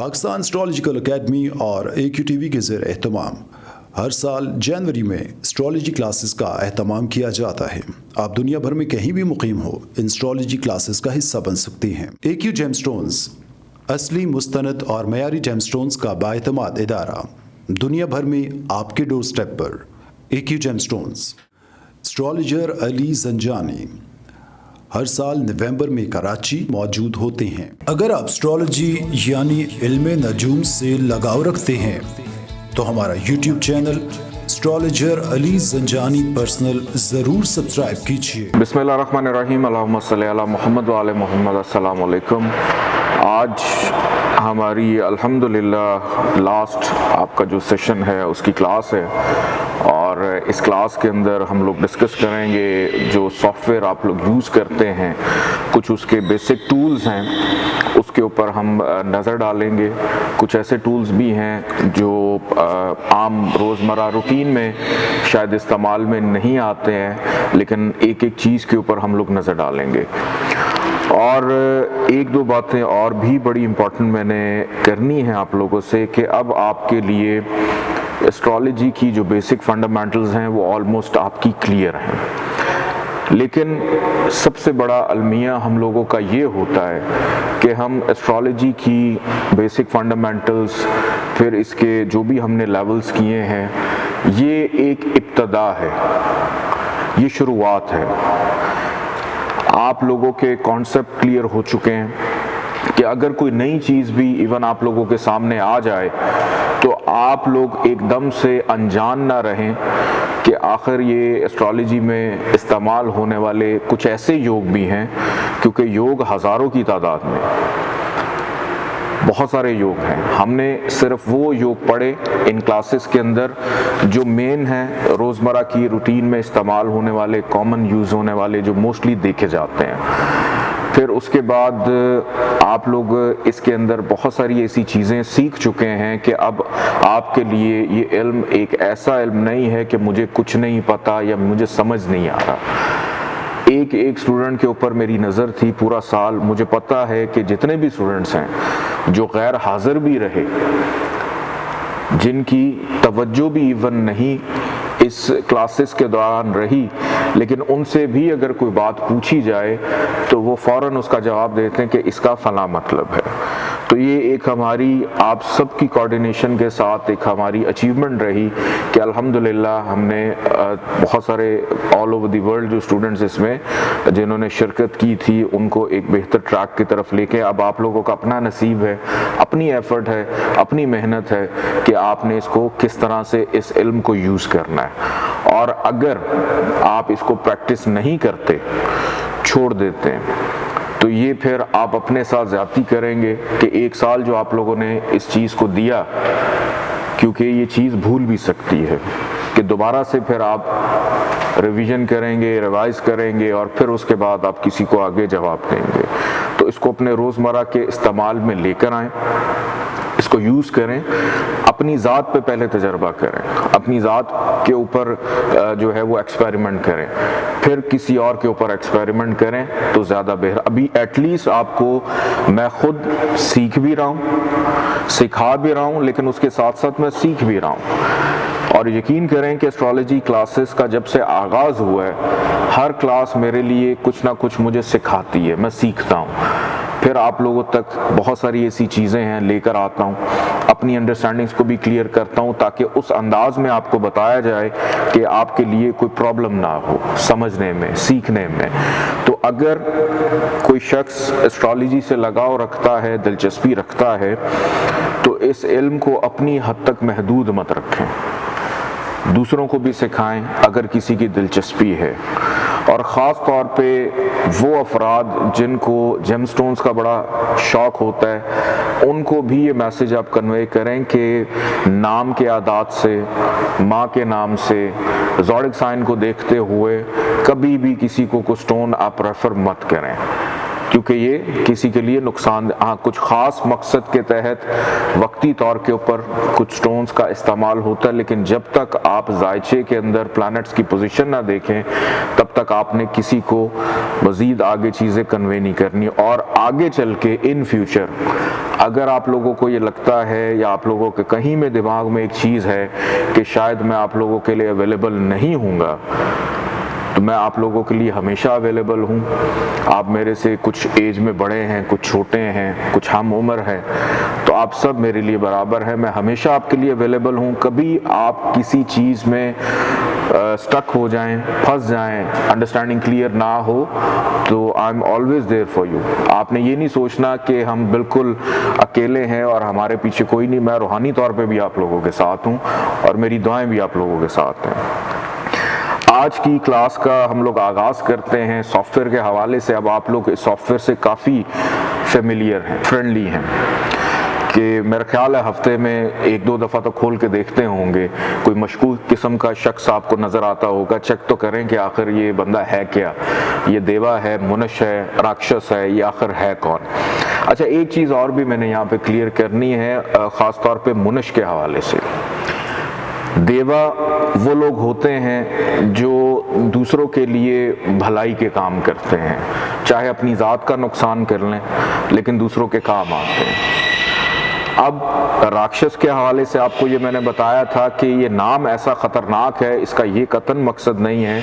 Pakistan astrological academy और AQTV के ज़ेर एहतमाम हर साल जनवरी में एस्ट्रोलॉजी क्लासेस का एहतमाम किया जाता है। आप दुनिया भर में कहीं भी मुकीम हो, इन एस्ट्रोलॉजी क्लासेस का हिस्सा बन सकते हैं। AQ जेमस्टोन्स असली, मुस्तनद और मयारी जेमस्टोन्स का बाएतमाद इदारा, दुनिया भर में आपके डोर स्टेप पर। AQ gemstones. Astrologer Ali Zanjani हर साल नवंबर में कराची मौजूद होते हैं। अगर आप एस्ट्रोलॉजी यानी इल्म नजूम से लगाव रखते हैं तो हमारा YouTube channel astrologer Ali Zanjani personal ज़रूर सब्सक्राइब कीजिए। बिस्मिल्लाहिर्रहमानिर्रहीम, अल्लाहुम्मा सल्ली अला मुहम्मद व आले मुहम्मद। अस्सलाम वालेकुम। आज हमारी अल्हम्दुलिल्लाह लास्ट आपका जो सेशन है उसकी क्लास है और इस क्लास के अंदर हम लोग डिस्कस करेंगे जो सॉफ्टवेयर आप लोग यूज़ करते हैं, कुछ उसके बेसिक टूल्स हैं उसके ऊपर हम नज़र डालेंगे। कुछ ऐसे टूल्स भी हैं जो आम रोज़मर्रा रूटीन में शायद इस्तेमाल में नहीं आते हैं, लेकिन एक एक चीज़ के ऊपर हम लोग नज़र डालेंगे। और एक दो बातें और भी बड़ी इम्पोर्टेंट मैंने करनी है आप लोगों से कि अब आपके लिए एस्ट्रोलॉजी की जो बेसिक फंडामेंटल्स हैं वो ऑलमोस्ट आपकी क्लियर हैं, लेकिन सबसे बड़ा अलमिया हम लोगों का ये होता है कि हम एस्ट्रोलॉजी की बेसिक फंडामेंटल्स, फिर इसके जो भी हमने लेवल्स किए हैं, ये एक इब्तदा है, ये शुरुआत है। आप लोगों के कॉन्सेप्ट क्लियर हो चुके हैं कि अगर कोई नई चीज़ भी इवन आप लोगों के सामने आ जाए तो आप लोग एकदम से अनजान ना रहें कि आखिर ये एस्ट्रोलॉजी में इस्तेमाल होने वाले कुछ ऐसे योग भी हैं, क्योंकि योग हज़ारों की तादाद में, बहुत सारे योग हैं। हमने सिर्फ वो योग पढ़े इन क्लासेस के अंदर जो मेन हैं, रोज़मर्रा की रूटीन में इस्तेमाल होने वाले, कॉमन यूज़ होने वाले, जो मोस्टली देखे जाते हैं। फिर उसके बाद आप लोग इसके अंदर बहुत सारी ऐसी चीज़ें सीख चुके हैं कि अब आपके लिए ये इल्म एक ऐसा इल्म नहीं है कि मुझे कुछ नहीं पता या मुझे समझ नहीं आ रहा। एक एक स्टूडेंट के ऊपर मेरी नज़र थी पूरा साल। मुझे पता है कि जितने भी स्टूडेंट्स हैं जो गैर हाज़िर भी रहे, जिनकी तवज्जो भी इवन नहीं इस क्लासेस के दौरान रही, लेकिन उनसे भी अगर कोई बात पूछी जाए तो वो फ़ौरन उसका जवाब देते हैं कि इसका फ़लाँ मतलब है। तो ये एक हमारी आप सबकी कोऑर्डिनेशन के साथ एक हमारी अचीवमेंट रही कि अल्हम्दुलिल्लाह हमने बहुत सारे ऑल ओवर द वर्ल्ड जो स्टूडेंट्स इसमें जिन्होंने शिरकत की थी उनको एक बेहतर ट्रैक की तरफ लेके, अब आप लोगों का अपना नसीब है, अपनी एफर्ट है, अपनी मेहनत है कि आपने इसको किस तरह से इस इल्म को यूज़ करना है। और अगर आप इसको प्रैक्टिस नहीं करते, छोड़ देते हैं, तो ये फिर आप अपने साथ ज़्यादती करेंगे कि एक साल जो आप लोगों ने इस चीज़ को दिया, क्योंकि ये चीज़ भूल भी सकती है कि दोबारा से फिर आप रिवीजन करेंगे, रिवाइज करेंगे और फिर उसके बाद आप किसी को आगे जवाब देंगे। तो इसको अपने रोज़मर्रा के इस्तेमाल में लेकर आएँ, इसको यूज़ करें, अपनी ज़ात पे पहले तजर्बा करें, अपनी ज़ात के ऊपर जो है वो एक्सपेरिमेंट करें, फिर किसी और के ऊपर एक्सपेरिमेंट करें तो ज़्यादा बेहतर। अभी एटलीस्ट आपको मैं खुद सीख भी रहा हूँ, सिखा भी रहा हूँ, लेकिन उसके साथ साथ मैं सीख भी रहा हूँ। और यकीन करें कि एस्ट्रोलॉजी क्लासेस का जब से आगाज़ हुआ है, हर क्लास मेरे लिए कुछ ना कुछ मुझे सिखाती है, मैं सीखता हूँ, फिर आप लोगों तक बहुत सारी ऐसी चीज़ें हैं लेकर आता हूँ, अपनी अंडरस्टैंडिंग्स को भी क्लियर करता हूँ ताकि उस अंदाज में आपको बताया जाए कि आपके लिए कोई प्रॉब्लम ना हो समझने में, सीखने में। तो अगर कोई शख्स एस्ट्रोलॉजी से लगाव रखता है, दिलचस्पी रखता है, तो इस इल्म को अपनी हद तक महदूद मत रखें, दूसरों को भी सिखाएं अगर किसी की दिलचस्पी है। और ख़ास तौर पे वो अफराद जिनको जेमस्टोन्स का बड़ा शौक़ होता है, उनको भी ये मैसेज आप कन्वे करें कि नाम के आदात से, माँ के नाम से, ज़ोडिक साइन को देखते हुए कभी भी किसी को स्टोन आप रेफ़र मत करें। क्योंकि ये किसी के लिए नुकसान, हाँ कुछ ख़ास मकसद के तहत वक्ती तौर के ऊपर कुछ स्टोन्स का इस्तेमाल होता है, लेकिन जब तक आप जायचे के अंदर प्लैनेट्स की पोजीशन ना देखें तब तक आपने किसी को मज़ीद आगे चीज़ें कन्वे नहीं करनी। और आगे चल के इन फ्यूचर अगर आप लोगों को ये लगता है या आप लोगों के कहीं में दिमाग में एक चीज़ है कि शायद मैं आप लोगों के लिए अवेलेबल नहीं हूँगा, तो मैं आप लोगों के लिए हमेशा अवेलेबल हूँ। आप मेरे से कुछ एज में बड़े हैं, कुछ छोटे हैं, कुछ हम उम्र हैं, तो आप सब मेरे लिए बराबर हैं। मैं हमेशा आपके लिए अवेलेबल हूँ। कभी आप किसी चीज़ में स्टक हो जाएं, फंस जाएं, अंडरस्टैंडिंग क्लियर ना हो, तो I am always there for you. आपने ये नहीं सोचना कि हम बिल्कुल अकेले हैं और हमारे पीछे कोई नहीं। मैं रूहानी तौर पे भी आप लोगों के साथ हूँ और मेरी दुआएं भी आप लोगों के साथ हैं। आज की क्लास का हम लोग आगाज़ करते हैं सॉफ्टवेयर के हवाले से। अब आप लोग इस सॉफ्टवेयर से काफ़ी फेमिलियर हैं, फ्रेंडली हैं, कि मेरा ख्याल है हफ्ते में एक दो दफ़ा तो खोल के देखते होंगे। कोई मशकूक किस्म का शख्स आपको नज़र आता होगा, चेक तो करें कि आखिर ये बंदा है क्या, ये देवा है, मुनश है, राक्षस है, ये आखिर है कौन। अच्छा, एक चीज़ और भी मैंने यहाँ पे क्लियर करनी है, ख़ास तौर पे मुनश के हवाले से। देवा वो लोग होते हैं जो दूसरों के लिए भलाई के काम करते हैं, चाहे अपनी ज़ात का नुकसान कर लें लेकिन दूसरों के काम आते हैं। अब राक्षस के हवाले से आपको ये मैंने बताया था कि ये नाम ऐसा ख़तरनाक है, इसका ये कतन मकसद नहीं है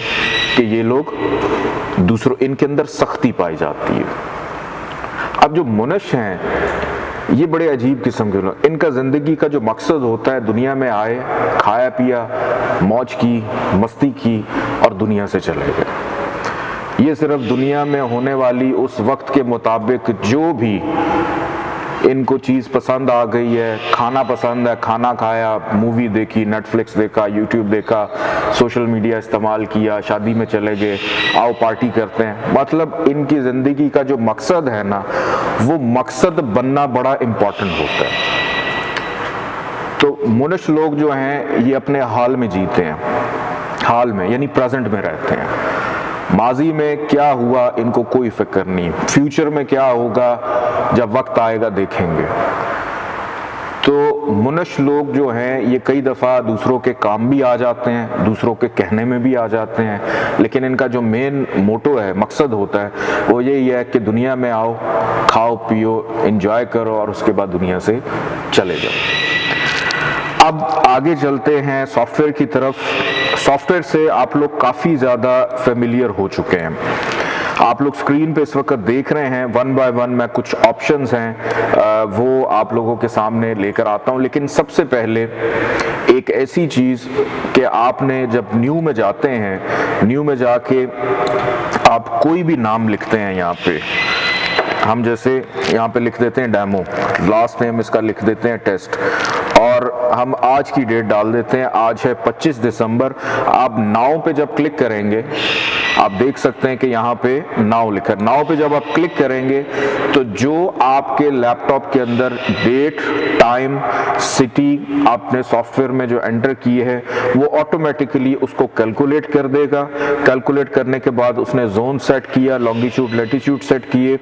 कि ये लोग दूसरों, इनके अंदर सख्ती पाई जाती है। अब जो मुनश हैं ये बड़े अजीब किस्म के लोग, इनका ज़िंदगी का जो मकसद होता है दुनिया में आए, खाया पिया, मौज की, मस्ती की और दुनिया से चले गए। ये सिर्फ दुनिया में होने वाली उस वक्त के मुताबिक जो भी इनको चीज़ पसंद आ गई है, खाना पसंद है, खाना खाया, मूवी देखी, नेटफ्लिक्स देखा, यूट्यूब देखा, सोशल मीडिया इस्तेमाल किया, शादी में चले गए, आओ पार्टी करते हैं। मतलब इनकी ज़िंदगी का जो मकसद है ना, वो मकसद बनना बड़ा इम्पोर्टेंट होता है। तो मुनश लोग जो हैं ये अपने हाल में जीते हैं, हाल में यानी प्रेजेंट में रहते हैं। माजी में क्या हुआ इनको कोई फिक्र नहीं, फ्यूचर में क्या होगा जब वक्त आएगा देखेंगे। तो मुनश लोग जो हैं ये कई दफ़ा दूसरों के काम भी आ जाते हैं, दूसरों के कहने में भी आ जाते हैं, लेकिन इनका जो मेन मोटो है, मकसद होता है, वो यही है कि दुनिया में आओ, खाओ पियो, एंजॉय करो और उसके बाद दुनिया से चले जाओ। अब आगे चलते हैं सॉफ्टवेयर की तरफ। सॉफ्टवेयर से आप लोग काफ़ी ज़्यादा फेमिलियर हो चुके हैं। आप लोग स्क्रीन पे इस वक्त देख रहे हैं, वन बाय वन मैं कुछ ऑप्शंस हैं वो आप लोगों के सामने लेकर आता हूं। लेकिन सबसे पहले एक ऐसी चीज़ कि आपने जब न्यू में जाते हैं, न्यू में जाके आप कोई भी नाम लिखते हैं, यहाँ पे हम जैसे यहाँ पे लिख देते हैं डेमो, लास्ट नेम इसका लिख देते हैं टेस्ट, और हम आज की डेट डाल देते हैं, आज है 25 दिसंबर। आप नाउ पे जब क्लिक करेंगे आप देख सकते हैं कि यहाँ पे नाउ लिखा है। नाउ पे जब आप क्लिक करेंगे तो जो आपके लैपटॉप के अंदर डेट, टाइम, सिटी आपने सॉफ्टवेयर में जो एंटर किए है वो ऑटोमेटिकली उसको कैलकुलेट कर देगा। कैलकुलेट करने के बाद उसने जोन सेट किया, लॉन्गिट्यूड लैटिट्यूड सेट किए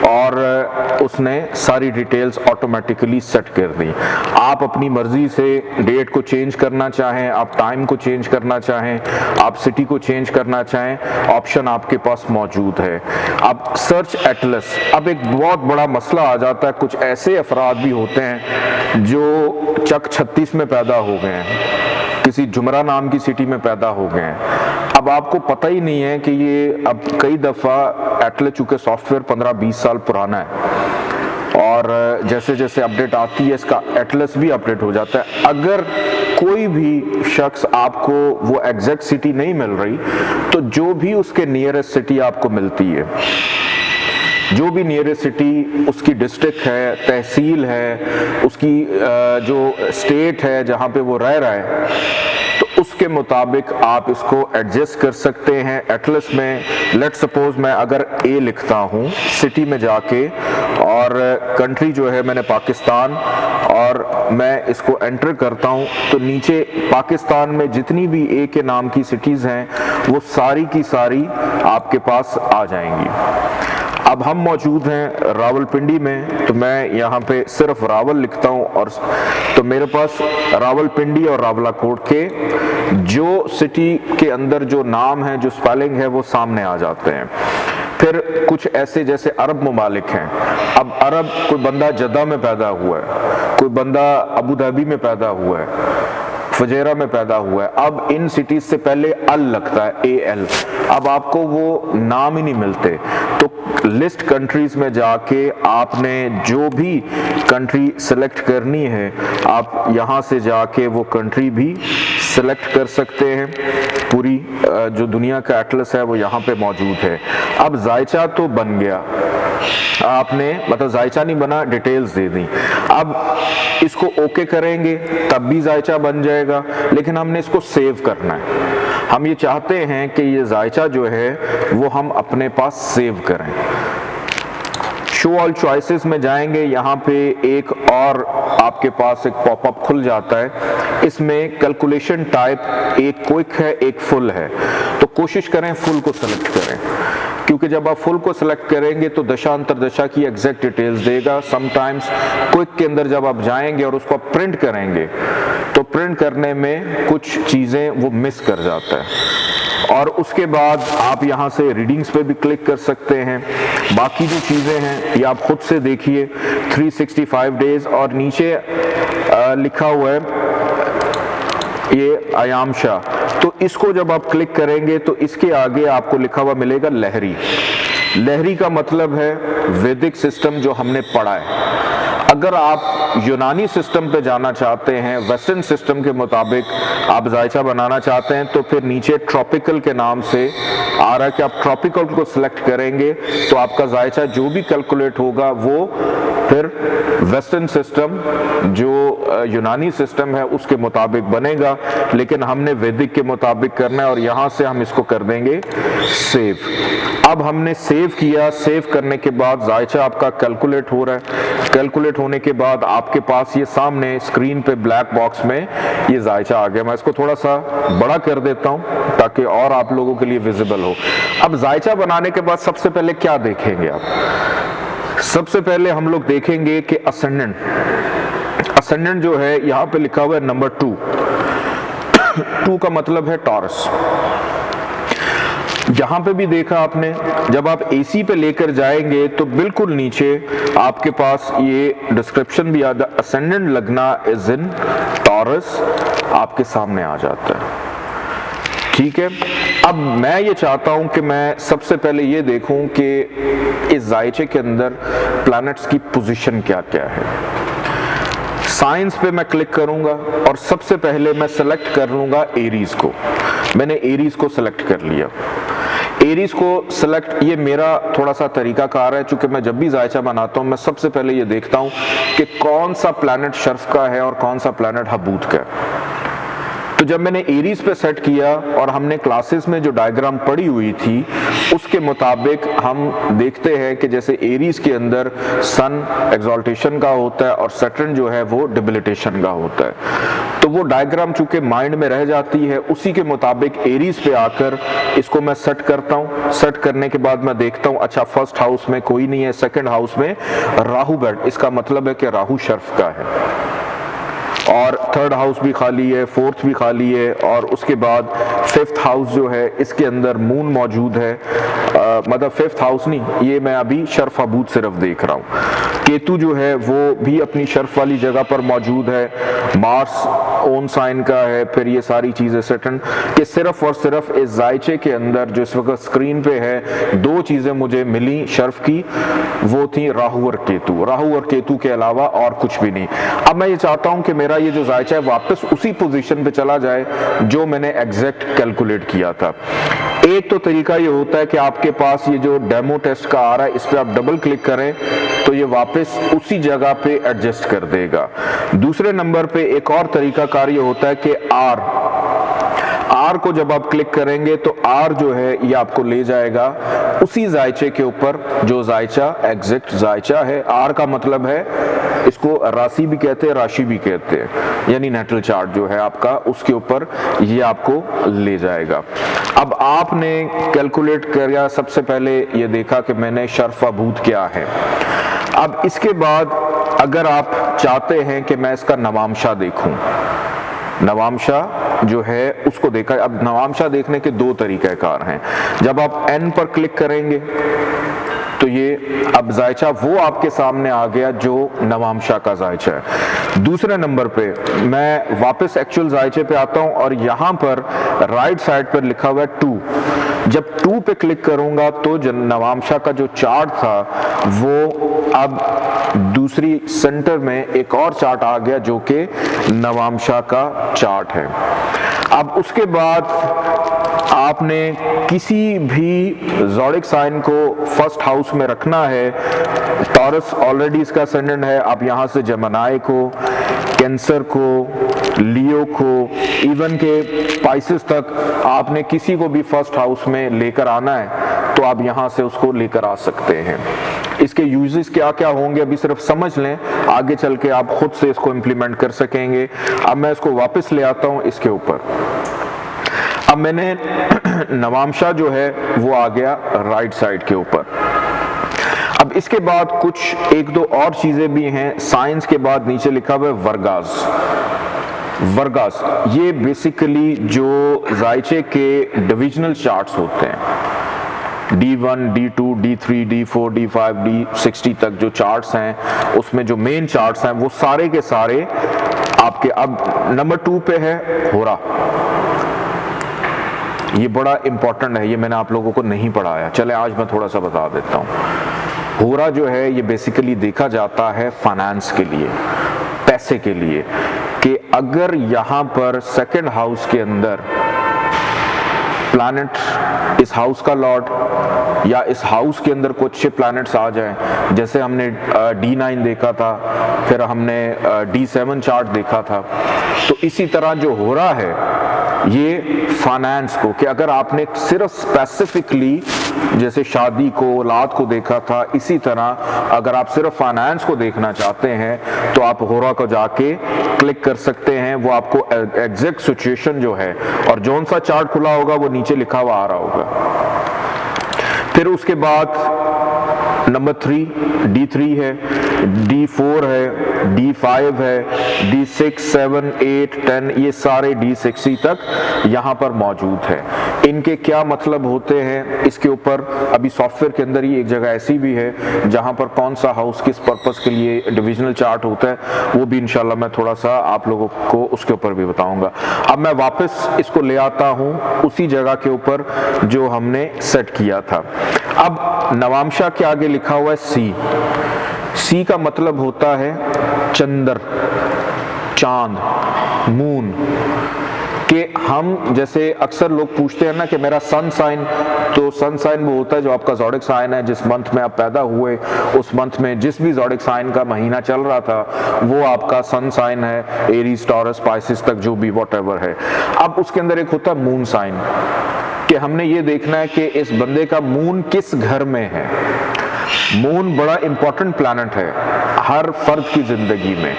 और उसने सारी डिटेल्स ऑटोमेटिकली सेट कर दी। आप अपनी मर्जी से डेट को चेंज करना चाहें, आप टाइम को चेंज करना चाहें, आप सिटी को चेंज करना चाहें, ऑप्शन आपके पास मौजूद है। अब सर्च एटलस, अब एक बहुत बड़ा मसला आ जाता है, कुछ ऐसे अफराद भी होते हैं जो चक 36 में पैदा हो गए हैं, किसी जुमरा नाम की सिटी में पैदा हो गए हैं। अब आपको पता ही नहीं है कि ये अब कई दफ़ा एटलस, चूँकि सॉफ्टवेयर 15-20 साल पुराना है और जैसे जैसे अपडेट आती है इसका एटलस भी अपडेट हो जाता है। अगर कोई भी शख्स आपको वो एग्जैक्ट सिटी नहीं मिल रही तो जो भी उसके नियरेस्ट सिटी आपको मिलती है, जो भी नियरेस्ट सिटी उसकी डिस्ट्रिक्ट है, तहसील है, उसकी जो स्टेट है जहाँ पे वो रह रहा है, तो उसके मुताबिक आप इसको एडजस्ट कर सकते हैं एटलस में। लेट सपोज मैं अगर ए लिखता हूँ सिटी में जाके और कंट्री जो है मैंने पाकिस्तान, और मैं इसको एंटर करता हूँ तो नीचे पाकिस्तान में जितनी भी ए के नाम की सिटीज़ हैं वो सारी की सारी आपके पास आ जाएंगी। अब हम मौजूद हैं रावलपिंडी में, तो मैं यहाँ पे सिर्फ रावल लिखता हूँ और तो मेरे पास रावलपिंडी और रावलाकोट के जो सिटी के अंदर जो नाम है, जो स्पेलिंग है, वो सामने आ जाते हैं। फिर कुछ ऐसे जैसे अरब ममालिक हैं। अब अरब, कोई बंदा जद्दा में पैदा हुआ है, कोई बंदा अबू धाबी में पैदा हुआ है, फजेरा में पैदा हुआ है। अब इन सिटीज से पहले अल लगता है, AL। अब आपको वो नाम ही नहीं मिलते। तो लिस्ट कंट्रीज में जाके आपने जो भी कंट्री सेलेक्ट करनी है, आप यहाँ से जाके वो कंट्री भी सेलेक्ट कर सकते हैं। पूरी जो दुनिया का एटलस है वो यहाँ पे मौजूद है। अब जायचा तो बन गया, आपने मतलब जायचा नहीं बना, डिटेल्स दे दी। अब इसको ओके करेंगे तब भी जायचा बन जाएगा, लेकिन हमने इसको सेव करना है। हम ये चाहते हैं कि ये जायचा जो है वो हम अपने पास सेव करें। शो ऑल चॉइसेस में जाएंगे, यहाँ पे एक और आपके पास एक पॉपअप खुल जाता है। इसमें कैलकुलेशन टाइप एक क्विक है, एक फुल है। तो कोशिश करें फुल को सेलेक्ट करें, क्योंकि जब आप फुल को सिलेक्ट करेंगे तो दशा अंतरदशा की एग्जैक्ट डिटेल्स देगा। समटाइम्स क्विक के अंदर जब आप जाएंगे और उसको आप प्रिंट करेंगे तो प्रिंट करने में कुछ चीज़ें वो मिस कर जाता है। और उसके बाद आप यहाँ से रीडिंग्स पे भी क्लिक कर सकते हैं। बाकी जो चीज़ें हैं ये आप खुद से देखिए। 365 डेज और नीचे लिखा हुआ है ये आयाम शाह। तो इसको जब आप क्लिक करेंगे तो इसके आगे आपको लिखा हुआ मिलेगा लहरी। लहरी का मतलब है वैदिक सिस्टम जो हमने पढ़ा है। अगर आप यूनानी सिस्टम पे जाना चाहते हैं, वेस्टर्न सिस्टम के मुताबिक आप जायचा बनाना चाहते हैं, तो फिर नीचे ट्रॉपिकल के नाम से आ रहा है कि आप ट्रॉपिकल को सिलेक्ट करेंगे तो आपका जायचा जो भी कैलकुलेट होगा वो फिर वेस्टर्न सिस्टम जो यूनानी सिस्टम है उसके मुताबिक बनेगा। लेकिन हमने वैदिक के मुताबिक करना है और यहाँ से हम इसको कर देंगे सेव। अब हमने सेव किया। सेव करने के बाद जायचा आपका कैलकुलेट हो रहा है। कैलकुलेट होने के बाद आपके पास ये सामने स्क्रीन पे ब्लैक बॉक्स में ये जायचा आ गया। मैं इसको थोड़ा सा बड़ा कर देता हूँ ताकि और आप लोगों के लिए विजिबल हो। अब जायचा बनाने के बाद सबसे पहले क्या देखेंगे आप? सबसे पहले हम लोग देखेंगे कि असेंडेंट जो है यहाँ पे लिखा हुआ है नंबर 2। 2 का मतलब है टॉरस। जहां पे भी देखा आपने, जब आप AC पे लेकर जाएंगे तो बिल्कुल नीचे आपके पास ये डिस्क्रिप्शन भी आता है, असेंडेंट लगना इज इन टॉरस, आपके सामने आ जाता है। ठीक है। अब मैं ये चाहता हूं कि मैं सबसे पहले ये देखूं कि इस जायचे के अंदर प्लैनेट्स की पोजीशन क्या क्या है। साइंस पे मैं क्लिक करूंगा और सबसे पहले मैं सेलेक्ट कर लूंगा एरीज को। मैंने एरीज को सेलेक्ट कर लिया। एरीज को सेलेक्ट, ये मेरा थोड़ा सा तरीकाकार है, चूंकि मैं जब भी जायचा बनाता हूं मैं सबसे पहले ये देखता हूं कि कौन सा प्लैनेट शर्फ का है और कौन सा प्लैनेट हबूत का है। तो जब मैंने एरीज पे सेट किया और हमने क्लासेस में जो डायग्राम पढ़ी हुई थी उसके मुताबिक हम देखते हैं कि जैसे एरीज के अंदर सन एक्सॉल्टेशन का होता है और सैटर्न जो है वो डिबिलिटेशन का होता है। तो वो डायग्राम चूंकि माइंड में रह जाती है, उसी के मुताबिक एरीज पे आकर इसको मैं सेट करता हूँ। सेट करने के बाद मैं देखता हूँ अच्छा फर्स्ट हाउस में कोई नहीं है, सेकेंड हाउस में राहु बैठ, इसका मतलब है कि राहु शर्फ का है और थर्ड हाउस भी खाली है, फोर्थ भी खाली है और उसके बाद फिफ्थ हाउस जो है इसके अंदर मून मौजूद है। मतलब फिफ्थ हाउस नहीं, ये मैं अभी शर्फ हबूत सिर्फ देख रहा हूँ। केतु जो है वो भी अपनी शर्फ वाली जगह पर मौजूद है। मार्स ओन साइन का है। फिर ये सारी चीजें सेटन कि सिर्फ और सिर्फ इस जायचे के अंदर जो इस वक्त स्क्रीन पे है 2 चीजें मुझे मिली शर्फ की, वो थी राहु और केतु। राहु और केतु के अलावा और कुछ भी नहीं। अब मैं ये चाहता हूं कि मेरा ये जो जायचा है वापस उसी पोजीशन पे चला जाए जो मैंने एग्जैक्ट कैलकुलेट किया था। एक तो तरीका ये होता है कि आपके पास ये जो डेमो टेस्ट का आ रहा है इस पे आप डबल क्लिक करें तो ये वापस उसी जगह पे एडजस्ट कर देगा। दूसरे नंबर पे एक और तरीका कार्य होता है कि आर को जब आप क्लिक करेंगे तो आर जो है ये आपको ले जाएगा उसी जायचे के ऊपर जो जायचा एग्जैक्ट जायचा है। आर का मतलब है इसको राशि भी कहते हैं, राशि भी कहते हैं, यानी नेटल चार्ट जो है आपका, उसके ऊपर ये आपको ले जाएगा। अब आपने कैलकुलेट किया, सबसे पहले ये देखा कि मैंने शर्फाभूत क्या है। अब इसके बाद अगर आप चाहते हैं कि मैं इसका नवांशा देखूं, नवांशा जो है उसको देखा। अब नवांशा देखने के दो तरीक़ाकार हैं। जब आप n पर क्लिक करेंगे तो ये अब जायचा वो आपके सामने आ गया जो नवांशा का जायचा है। दूसरे नंबर पे मैं वापस एक्चुअल जायचे पे आता हूं और यहां पर राइट साइड पर लिखा हुआ है 2। जब 2 पे क्लिक करूंगा तो नवांशा का जो चार्ट था वो अब दूसरी सेंटर में एक और चार्ट आ गया जो कि नवांशा का चार्ट है। अब उसके बाद आपने किसी भी ज़ोडिक साइन को फर्स्ट हाउस में रखना है। टॉरस ऑलरेडी इसका असेंडेंट है। आप यहाँ से जेमिनी को, कैंसर को, लियो को, इवन के स्पाइसेस तक आपने किसी को भी फर्स्ट हाउस में लेकर आना है तो आप यहाँ से उसको लेकर आ सकते हैं। इसके यूजेस क्या क्या होंगे अभी सिर्फ समझ लें, आगे चल के आप खुद से इसको इम्प्लीमेंट कर सकेंगे। अब मैं इसको वापस ले आता हूँ इसके ऊपर। अब मैंने नवांशा जो है वो आ गया राइट साइड के ऊपर। अब इसके बाद कुछ एक दो और चीजें भी हैं। साइंस के बाद नीचे लिखा हुआ है वर्गास। वर्गास ये बेसिकली जो जायचे के डिविजनल चार्ट्स होते हैं, D1, D2, D3, D4, D5, D60 तक जो चार्ट्स हैं, उसमें जो मेन चार्ट्स हैं वो सारे के सारे आपके। अब नंबर 2 पे है होरा। ये बड़ा इंपॉर्टेंट है, ये मैंने आप लोगों को नहीं पढ़ाया, चले आज मैं थोड़ा सा बता देता हूँ। होरा जो है ये बेसिकली देखा जाता है फाइनेंस के लिए, पैसे के लिए, कि अगर यहाँ पर सेकंड हाउस के अंदर प्लैनेट इस हाउस का लॉर्ड या इस हाउस के अंदर कुछ अच्छे प्लैनेट्स आ जाएं, जैसे हमने D9 देखा था, फिर हमने D7 चार्ट देखा था, तो इसी तरह जो हो रहा है ये फाइनेंस को, कि अगर आपने सिर्फ स्पेसिफिकली जैसे शादी को, औलाद को देखा था, इसी तरह अगर आप सिर्फ फाइनेंस को देखना चाहते हैं तो आप होरा को जाके क्लिक कर सकते हैं। वो आपको एग्जैक्ट सिचुएशन जो है, और जौन सा चार्ट खुला होगा वो नीचे लिखा हुआ आ रहा होगा। फिर उसके बाद नंबर 3 D3 है, D4 है, D5 है, D6, 7, 8, 10, ये सारे D60 तक यहाँ पर मौजूद है। इनके क्या मतलब होते हैं इसके ऊपर अभी सॉफ्टवेयर के अंदर ही एक जगह ऐसी भी है जहाँ पर कौन सा हाउस किस पर्पस के लिए डिविजनल चार्ट होता है, वो भी इंशाल्लाह मैं थोड़ा सा आप लोगों को उसके ऊपर भी बताऊंगा। अब मैं वापस इसको ले आता हूँ उसी जगह के ऊपर जो हमने सेट किया था। अब नवांशा के आगे लिखा हुआ है C। C का मतलब होता है चंद्र, चांद, मून। कि हम जैसे अक्सर लोग पूछते हैं ना कि मेरा सन साइन, तो सन साइन वो होता है जो आपका ज़ोडिक साइन है, जिस मंथ में आप पैदा हुए उस मंथ में जिस भी ज़ोडिक साइन का महीना चल रहा था वो आपका सन साइन है, एरीज, टॉरस, स्पाइसेस तक जो भी व्हाटएवर है। अब उसके अंदर एक होता है मून साइन, कि हमने ये देखना है कि इस बंदे का मून किस घर में है। मून बड़ा इंपॉर्टेंट प्लैनेट है हर फर्द की जिंदगी में।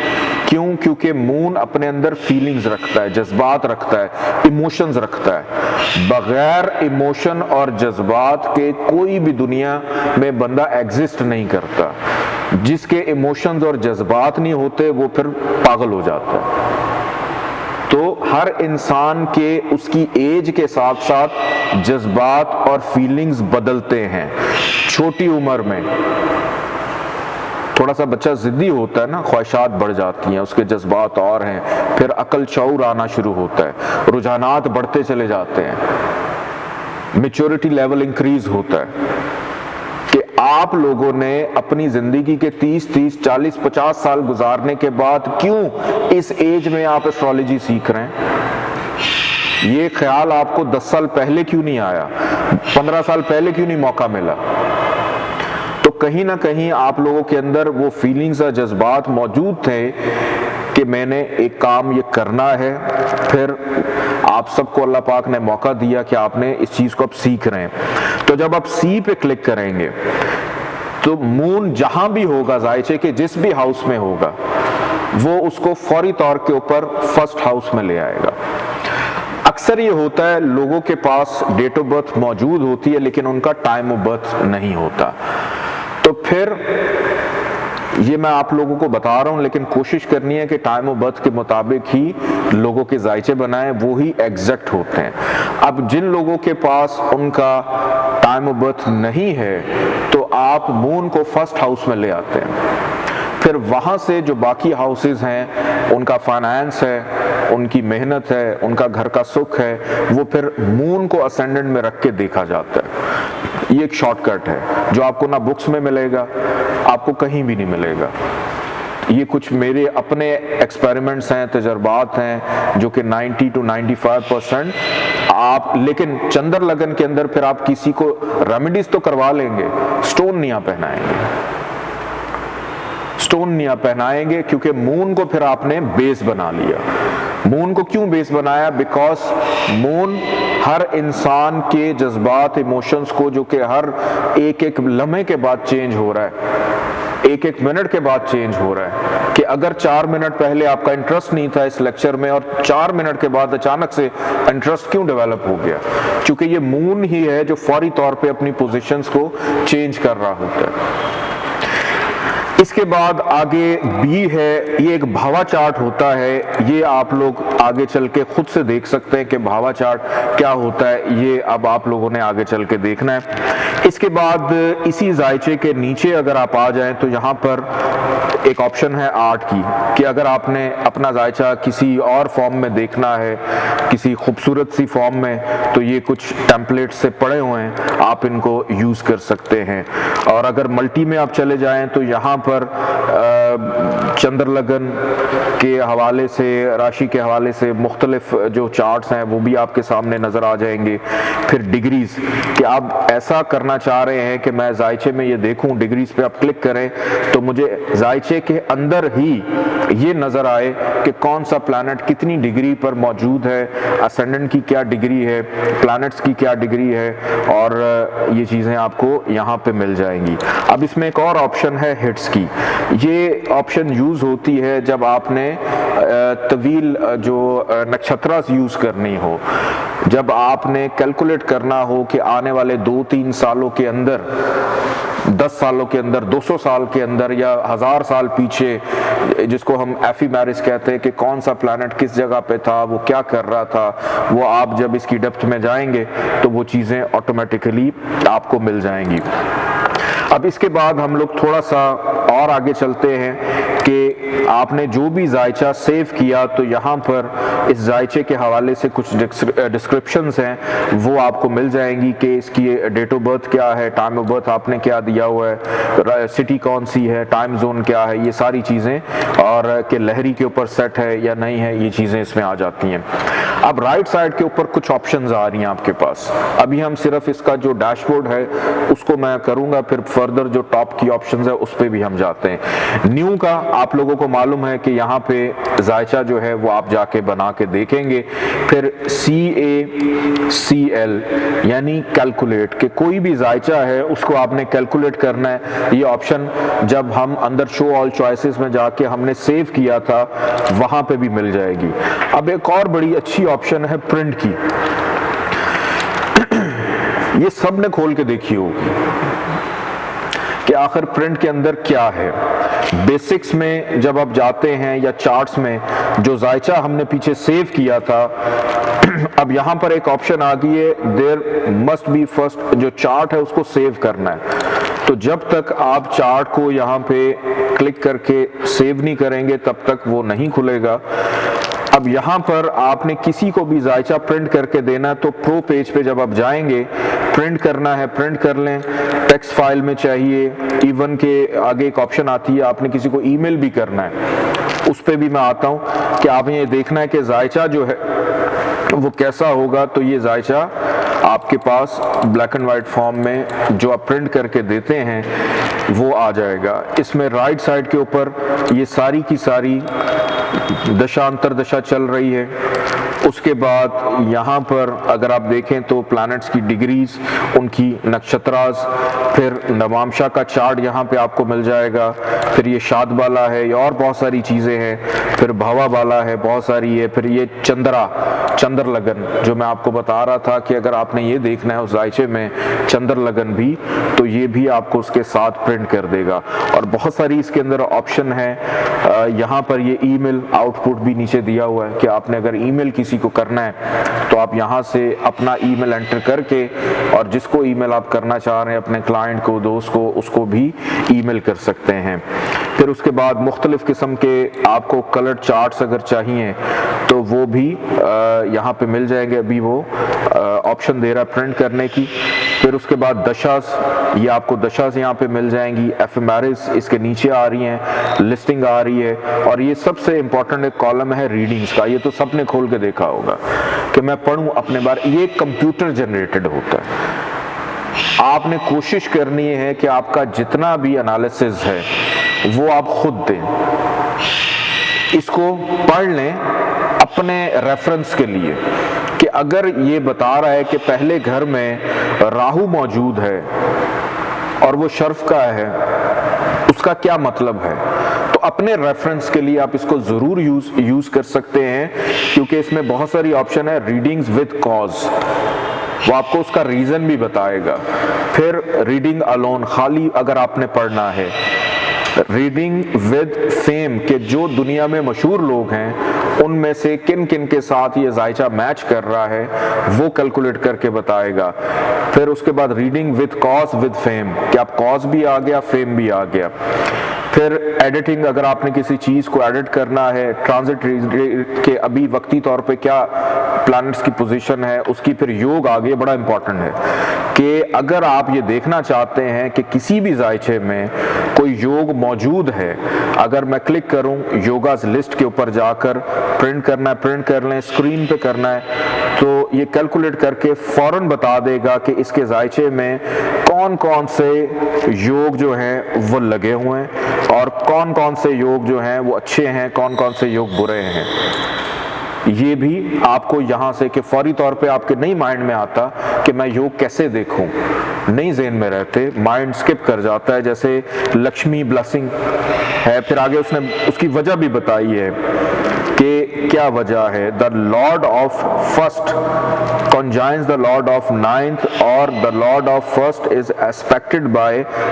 क्यों? क्योंकि मून अपने अंदर फीलिंग्स रखता है, जज्बात रखता है, इमोशंस रखता है। बगैर इमोशन और जज्बात के कोई भी दुनिया में बंदा एग्जिस्ट नहीं करता। जिसके इमोशंस और जज्बात नहीं होते वो फिर पागल हो जाता है। तो हर इंसान के उसकी एज के साथ साथ जज्बात और फीलिंग्स बदलते हैं। छोटी उम्र में थोड़ा सा बच्चा जिद्दी होता है ना, ख्वाहिशात बढ़ जाती हैं, उसके जज्बात और हैं, फिर अकल शऊर आना शुरू होता है, रुझानात बढ़ते चले जाते हैं, मैच्योरिटी लेवल इंक्रीज होता है। कि आप लोगों ने अपनी जिंदगी के 30, 40, 50 साल गुजारने के बाद क्यों इस एज में आप एस्ट्रोलॉजी सीख रहे हैं? ये ख्याल आपको 10 साल पहले क्यों नहीं आया? 15 साल पहले क्यों नहीं मौका मिला? तो कहीं ना कहीं आप लोगों के अंदर वो फीलिंग्स और जज्बात मौजूद थे कि मैंने एक काम ये करना है। फिर आप सबको अल्लाह पाक ने मौका दिया कि आपने इस चीज को अब सीख रहे हैं। तो जब आप सी पे क्लिक करेंगे तो मून जहां भी होगा, जायचे के जिस भी हाउस में होगा, वो उसको फौरी तौर के ऊपर फर्स्ट हाउस में ले आएगा। अक्सर ये होता है लोगों के पास डेट ऑफ बर्थ मौजूद होती है लेकिन उनका टाइम ऑफ बर्थ नहीं होता, तो फिर ये मैं आप लोगों को बता रहा हूं, लेकिन कोशिश करनी है कि टाइम ऑफ बर्थ के मुताबिक ही लोगों के जायचे बनाएं, वो ही एग्जैक्ट होते हैं। अब जिन लोगों के पास उनका टाइम ऑफ बर्थ नहीं है तो आप मून को फर्स्ट हाउस में ले आते हैं, फिर वहां से जो बाकी हाउसेस हैं, उनका फाइनेंस है, उनकी मेहनत है, उनका घर का सुख है, वो फिर मून को असेंडेंट में रख के देखा जाता है। ये एक शॉर्टकट है जो आपको ना बुक्स में मिलेगा, आपको कहीं भी नहीं मिलेगा। ये कुछ मेरे अपने एक्सपेरिमेंट्स हैं, तजर्बात हैं, जो कि 90 to 95% आप, लेकिन चंद्र लगन के अंदर फिर आप किसी को रेमेडीज तो करवा लेंगे, स्टोन नहीं आप पहनाएंगे, स्टोन नहीं आप पहनाएंगे, क्योंकि मून को फिर आपने बेस बना लिया। मून को क्यों बेस बनाया? बिकॉज मून हर इंसान के जज्बात, इमोशंस को, जो कि हर एक एक लम्हे के बाद चेंज हो रहा है, एक एक मिनट के बाद चेंज हो रहा है, कि अगर 4 मिनट पहले आपका इंटरेस्ट नहीं था इस लेक्चर में और 4 मिनट के बाद अचानक से इंटरेस्ट क्यों डेवलप हो गया? क्योंकि ये मून ही है जो फौरी तौर पे अपनी पोजीशंस को चेंज कर रहा होता है। इसके बाद आगे बी है, ये एक भावा चार्ट होता है, ये आप लोग आगे चल के खुद से देख सकते हैं कि भावा चार्ट क्या होता है, ये अब आप लोगों ने आगे चल के देखना है। इसके बाद इसी जायचे के नीचे अगर आप आ जाएं तो यहाँ पर एक ऑप्शन है आर्ट की, कि अगर आपने अपना जायचा किसी और फॉर्म में देखना है, किसी खूबसूरत सी फॉर्म में, तो ये कुछ टेम्पलेट से पड़े हुए हैं, आप इनको यूज कर सकते हैं। और अगर मल्टी में आप चले जाएं तो यहाँ पर चंद्र लगन के हवाले से, राशि के हवाले से मुख्तलिफ जो चार्ट्स हैं वो भी आपके सामने नजर आ जाएंगे। फिर डिग्रीज, कि आप ऐसा करना चाह रहे हैं कि मैं जायचे में ये देखूं, डिग्रीज पे आप क्लिक करें तो मुझे जायचे के अंदर ही ये नजर आए कि कौन सा प्लैनेट कितनी डिग्री पर मौजूद है, असेंडेंट की क्या डिग्री है, प्लैनेट्स की क्या डिग्री है, और ये चीजें आपको यहाँ पे मिल जाएंगी। अब इसमें एक और ऑप्शन है हिट्स की। ये ऑप्शन यूज होती है जब आपने तवील जो नक्षत्रास यूज करनी हो, जब आपने कैलकुलेट करना हो कि आने वाले 2-3 सालों के अंदर, 10 सालों के अंदर, 200 साल के अंदर, या 1000 साल पीछे, जिसको हम एफीमेरिस कहते हैं, कि कौन सा प्लैनेट किस जगह पे था, वो क्या कर रहा था, वो आप जब इसकी डेप्थ में जाएंगे तो वो चीजें ऑटोमेटिकली आपको मिल जाएंगी। अब इसके बाद हम लोग थोड़ा सा और आगे चलते हैं कि आपने जो भी जायचा सेव किया, तो यहाँ पर इस जायचे के हवाले से कुछ डिस्क्रिप्शंस हैं, वो आपको मिल जाएंगी कि इसकी डेट ऑफ बर्थ क्या है, टाइम ऑफ बर्थ आपने क्या दिया हुआ है, सिटी कौन सी है, टाइम जोन क्या है, ये सारी चीज़ें, और कि लहरी के ऊपर सेट है या नहीं है, ये चीज़ें इसमें आ जाती हैं। अब राइट साइड के ऊपर कुछ ऑप्शंस आ रही हैं आपके पास। अभी हम सिर्फ इसका जो डैशबोर्ड है उसको मैं करूँगा, फिर फर्दर जो टॉप की ऑप्शंस है उस पर भी हम जाते हैं। न्यू का आप लोगों को मालूम है कि यहाँ पे जायचा जो है वो आप जाके बना के देखेंगे। फिर CACL यानी कैलकुलेट, कि कोई भी जायचा है उसको आपने कैलकुलेट करना है। ये ऑप्शन जब हम अंदर शो ऑल चॉइसेस में जाके हमने सेव किया था वहां पे भी मिल जाएगी। अब एक और बड़ी अच्छी ऑप्शन है प्रिंट की। ये सब ने खोल के देखी होगी कि आखिर प्रिंट के अंदर क्या है। बेसिक्स में जब आप जाते हैं या चार्ट्स में, जो जायचा हमने पीछे सेव किया था, अब यहां पर एक ऑप्शन आ गई है, देयर मस्ट बी फर्स्ट, जो चार्ट है उसको सेव करना है। तो जब तक आप चार्ट को यहाँ पे क्लिक करके सेव नहीं करेंगे तब तक वो नहीं खुलेगा। अब यहाँ पर आपने किसी को भी जायचा प्रिंट करके देना, तो प्रो पेज पे जब आप जाएंगे, प्रिंट करना है प्रिंट कर लें, टेक्स्ट फाइल में चाहिए, इवन के आगे एक ऑप्शन आती है आपने किसी को ईमेल भी करना है, उस पे भी मैं आता हूँ कि आपने ये देखना है कि जायचा जो है वो कैसा होगा। तो ये जायचा आपके पास ब्लैक एंड वाइट फॉर्म में जो आप प्रिंट करके देते हैं वो आ जाएगा। इसमें राइट साइड के ऊपर ये सारी की सारी दशा अंतर दशा चल रही है, उसके बाद यहाँ पर अगर आप देखें तो प्लैनेट्स की डिग्रीज, उनकी नक्षत्राज, फिर नवामशा का चार्ट यहाँ पे आपको मिल जाएगा, फिर ये शादबाला है, ये और बहुत सारी चीज़ें हैं, फिर भवाबाला है, बहुत सारी है, फिर ये चंद्र लगन जो मैं आपको बता रहा था कि अगर आपने ये देखना है उस जायचे में चंद्र लगन भी, तो ये भी आपको उसके साथ प्रिंट कर देगा। और बहुत सारी इसके अंदर ऑप्शन है। यहाँ पर ये ईमेल आउटपुट भी नीचे दिया हुआ है कि आपने अगर ईमेल किसी को करना है तो आप यहाँ से अपना ईमेल एंटर करके और जिसको ईमेल आप करना चाह रहे हैं, अपने क्लाइंट को, दोस्त को, उसको भी ईमेल कर सकते हैं। फिर उसके बाद मुख्तलिफ किस्म के आपको कलर चार्ट्स अगर चाहिए तो वो भी यहाँ पे मिल जाएंगे। अभी वो ऑप्शन दे रहा है प्रिंट करने की। फिर उसके बाद दशास, ये आपको दशास यहाँ पे मिल जाएंगी। एफएमआरएस इसके नीचे आ रही हैं, लिस्टिंग आ रही है। और ये सबसे इंपॉर्टेंट एक कॉलम है रीडिंग्स का। ये तो सबने खोल के देखा होगा कि मैं पढ़ूं अपने बारे। ये कंप्यूटर जनरेटेड होता है। आपने कोशिश करनी है कि आपका जितना भी एनालिसिस है वो आप खुद दें, इसको पढ़ लें अपने रेफरेंस के लिए कि अगर ये बता रहा है कि पहले घर में राहु मौजूद है और वो शर्फ का है, उसका क्या मतलब है। तो अपने रेफरेंस के लिए आप इसको जरूर यूज कर सकते हैं, क्योंकि इसमें बहुत सारी ऑप्शन है। रीडिंग्स विद कॉज, वो आपको उसका रीजन भी बताएगा। फिर रीडिंग अलोन, खाली अगर आपने पढ़ना है। रीडिंग विद फेम, के जो दुनिया में मशहूर लोग हैं उनमें से किन किन के साथ ये जायचा मैच कर रहा है वो कैलकुलेट करके बताएगा। फिर उसके बाद reading with cause with fame, कि आप कॉज भी आ गया, फेम भी आ गया। फिर एडिटिंग, अगर आपने किसी चीज को एडिट करना है, ट्रांजिट के अभी वक्ती तौर पे क्या प्लैनेट्स की पोजीशन है उसकी। फिर योग आ गया, बड़ा इंपॉर्टेंट है कि अगर आप ये देखना चाहते हैं कि किसी भी जायचे में कोई योग मौजूद है, अगर मैं क्लिक करूं योगास लिस्ट के ऊपर जाकर प्रिंट करना है, प्रिंट कर लें, स्क्रीन पे करना है, तो ये कैलकुलेट करके फौरन बता देगा कि इसके जायचे में कौन कौन से योग जो हैं वो लगे हुए हैं और कौन कौन से योग जो हैं वो अच्छे हैं, कौन कौन से योग बुरे हैं। ये भी आपको यहाँ से कि फौरी तौर पे आपके नहीं माइंड में आता कि मैं योग कैसे देखूं, नहीं ज़हन में रहते, माइंड स्किप कर जाता है। जैसे लक्ष्मी ब्लेसिंग है, फिर आगे उसने उसकी वजह भी बताई है कि क्या वजह है। The Lord of first conjoins the lord of ninth और the lord of first is aspected by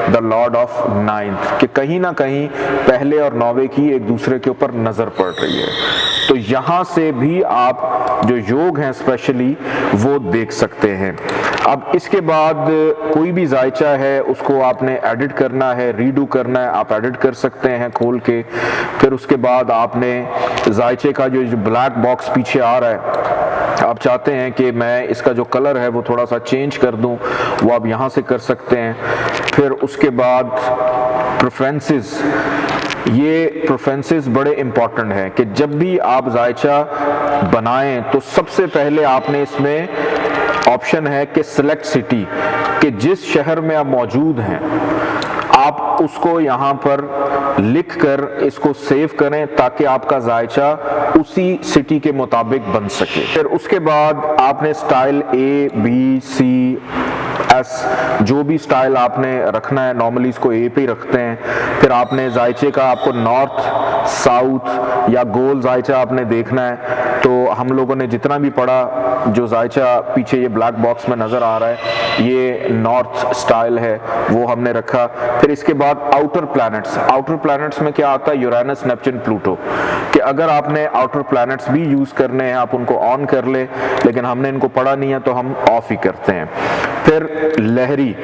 the lord of ninth, कि कहीं ना कहीं पहले और नौवे की एक दूसरे के ऊपर नजर पड़ रही है। तो यहाँ से भी आप जो योग हैं स्पेशली वो देख सकते हैं। अब इसके बाद कोई भी जायचा है उसको आपने एडिट करना है, रीडू करना है, आप एडिट कर सकते हैं खोल के। फिर उसके बाद आपने जायचे का जो ब्लैक बॉक्स पीछे आ रहा है, आप चाहते हैं कि मैं इसका जो कलर है वो थोड़ा सा चेंज कर दूं, वो आप यहाँ से कर सकते हैं। फिर उसके बाद प्रेफरेंसेस, ये प्रेफरेंसेस बड़े इंपॉर्टेंट हैं कि जब भी आप जायचा बनाएं तो सबसे पहले आपने इसमें ऑप्शन है कि सिलेक्ट सिटी, कि जिस शहर में आप मौजूद हैं आप उसको यहाँ पर लिख कर इसको सेव करें ताकि आपका जायचा उसी सिटी के मुताबिक बन सके। फिर उसके बाद आपने style A, B, C, S, जो भी स्टाइल आपने रखना है, नॉर्मली इसको A पे ही रखते हैं। फिर आपने जायचे का आपको नॉर्थ, साउथ या गोल जायचा आपने देखना है, तो हम लोगों ने जितना भी पढ़ा, जो जायचा पीछे ये ब्लैक बॉक्स में नजर आ रहा है ये नॉर्थ स्टाइल है, वो हमने रखा। फिर इसके बाद आउटर प्लैनेट्स, आउटर प्लैनेट्स में क्या आता है, यूरेनस, नेपच्यून, प्लूटो, कि अगर आपने आउटर प्लैनेट्स भी यूज करने हैं आप उनको ऑन कर ले, लेकिन हमने इनको पढ़ा नहीं है तो हम ऑफ ही करते हैं। फिर लहरी,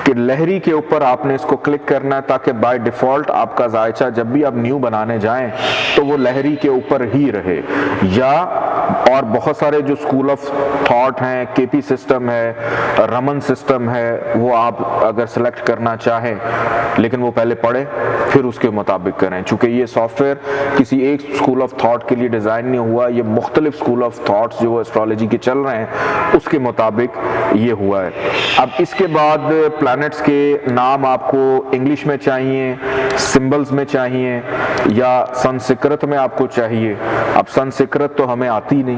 कि लहरी के ऊपर आपने इसको क्लिक करना है ताकि बाय डिफॉल्ट आपका जायचा जब भी आप न्यू बनाने जाएं तो वो लहरी के ऊपर ही रहे। या और बहुत सारे जो स्कूल ऑफ थॉट हैं, केपी सिस्टम है, रमन सिस्टम है, वो आप अगर सेलेक्ट करना चाहें, लेकिन वो पहले पढ़े फिर उसके मुताबिक करें। चूंकि ये सॉफ्टवेयर किसी एक स्कूल ऑफ थॉट के लिए डिज़ाइन नहीं हुआ, ये मुख्तलिफ स्कूल ऑफ थॉट्स जो एस्ट्रोलॉजी के चल रहे हैं उसके मुताबिक ये हुआ है। अब इसके बाद प्लैनेट्स के नाम आपको इंग्लिश में चाहिए, सिंबल्स में चाहिए, या संस्कृत में आपको चाहिए। अब संस्कृत तो हमें आती नहीं,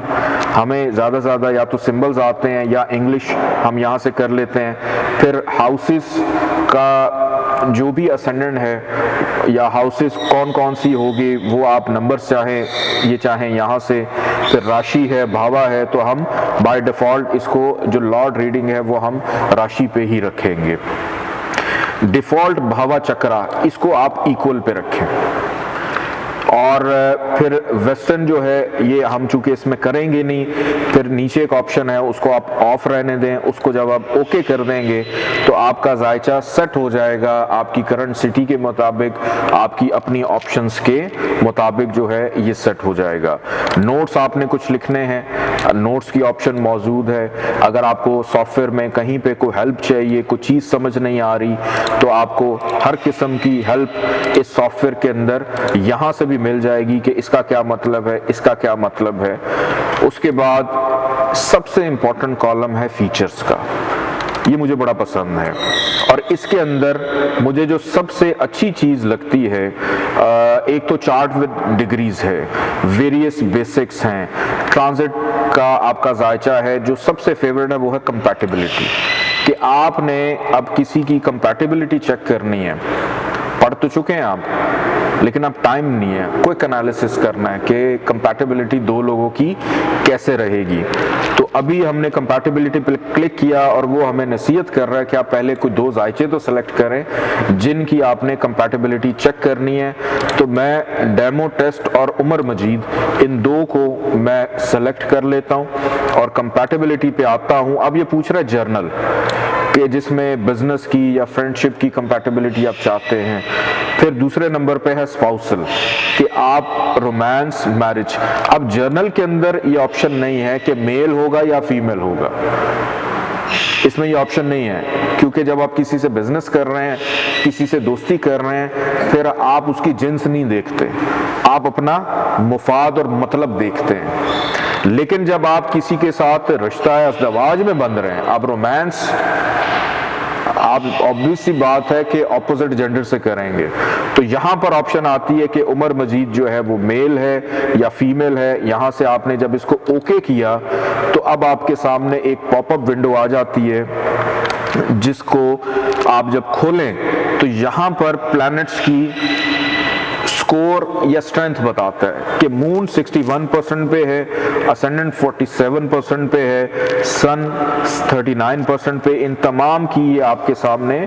हमें ज़्यादा से ज़्यादा या तो सिंबल्स आते हैं या इंग्लिश हम यहाँ से कर लेते हैं। फिर हाउसेस का जो भी असेंडेंट है या हाउसेस कौन कौन सी होगी वो आप नंबर्स चाहें यहाँ से। फिर राशि है, भावा है, तो हम बाय डिफ़ॉल्ट इसको जो लॉर्ड रीडिंग है वो हम राशि पे ही रखेंगे। डिफ़ॉल्ट भावा चक्रा इसको आप इक्वल पे रखें। और फिर वेस्टर्न जो है ये हम चूंकि इसमें करेंगे नहीं, फिर नीचे एक ऑप्शन है उसको आप ऑफ रहने दें। उसको जब आप ओके कर देंगे तो आपका जायचा सेट हो जाएगा आपकी करंट सिटी के मुताबिक, आपकी अपनी ऑप्शंस के मुताबिक जो है ये सेट हो जाएगा। नोट्स आपने कुछ लिखने हैं, नोट्स की ऑप्शन मौजूद है। अगर आपको सॉफ्टवेयर में कहीं पे कोई हेल्प चाहिए, कोई चीज़ समझ नहीं आ रही, तो आपको हर किस्म की हेल्प इस सॉफ्टवेयर के अंदर यहाँ से भी मिल जाएगी कि इसका क्या मतलब है, इसका क्या मतलब है। उसके बाद सबसे इंपॉर्टेंट कॉलम है फीचर्स का, ये मुझे बड़ा पसंद है। और इसके अंदर मुझे जो सबसे अच्छी चीज़ लगती है, एक तो चार्ट विद डिग्रीज है, वेरियस बेसिक्स हैं, ट्रांजिट का आपका जायचा है। जो सबसे फेवरेट है वो है कंपैटिबिलिटी, कि आपने अब किसी की कंपैटिबिलिटी चेक करनी है। पढ़ तो चुके हैं आप, लेकिन अब टाइम नहीं है, क्विक एनालिसिस करना है कि कंपैटिबिलिटी दो लोगों की कैसे रहेगी। तो अभी हमने कंपैटिबिलिटी पे क्लिक किया और वो हमें नसीहत कर रहा है कि आप पहले कुछ दो जायचे तो सेलेक्ट करें जिनकी आपने कंपैटिबिलिटी चेक करनी है। तो मैं डेमो टेस्ट और उमर मजीद इन दो को मैं सेलेक्ट कर लेता हूँ और कंपैटिबिलिटी पे आता हूँ। अब ये पूछ रहा है जर्नल कि जिसमें बिजनेस की या फ्रेंडशिप की कंपैटिबिलिटी आप चाहते हैं। फिर दूसरे नंबर पे है स्पाउसल, कि आप रोमांस, मैरिज। अब जर्नल के अंदर ये ऑप्शन नहीं है कि मेल होगा या फीमेल होगा, इसमें ये ऑप्शन नहीं है, क्योंकि जब आप किसी से बिजनेस कर रहे हैं, किसी से दोस्ती कर रहे हैं, फिर आप उसकी जिन्स नहीं देखते, आप अपना मुफाद और मतलब देखते हैं। लेकिन जब आप किसी के साथ रिश्ता है, अज़दवाज में बंध रहे हैं, आप रोमांस, आप ऑब्वियस सी बात है कि ऑपोजिट जेंडर से करेंगे। तो यहाँ पर ऑप्शन आती है कि उमर मजीद जो है वो मेल है या फीमेल है। यहाँ से आपने जब इसको ओके किया तो अब आपके सामने एक पॉपअप विंडो आ जाती है, जिसको आप जब खोलें तो यहाँ पर प्लैनेट्स की स्कोर या स्ट्रेंथ बताता है कि मून 61% पे है, असेंडेंट 47% पे है, सन 39% पे। इन तमाम की ये आपके सामने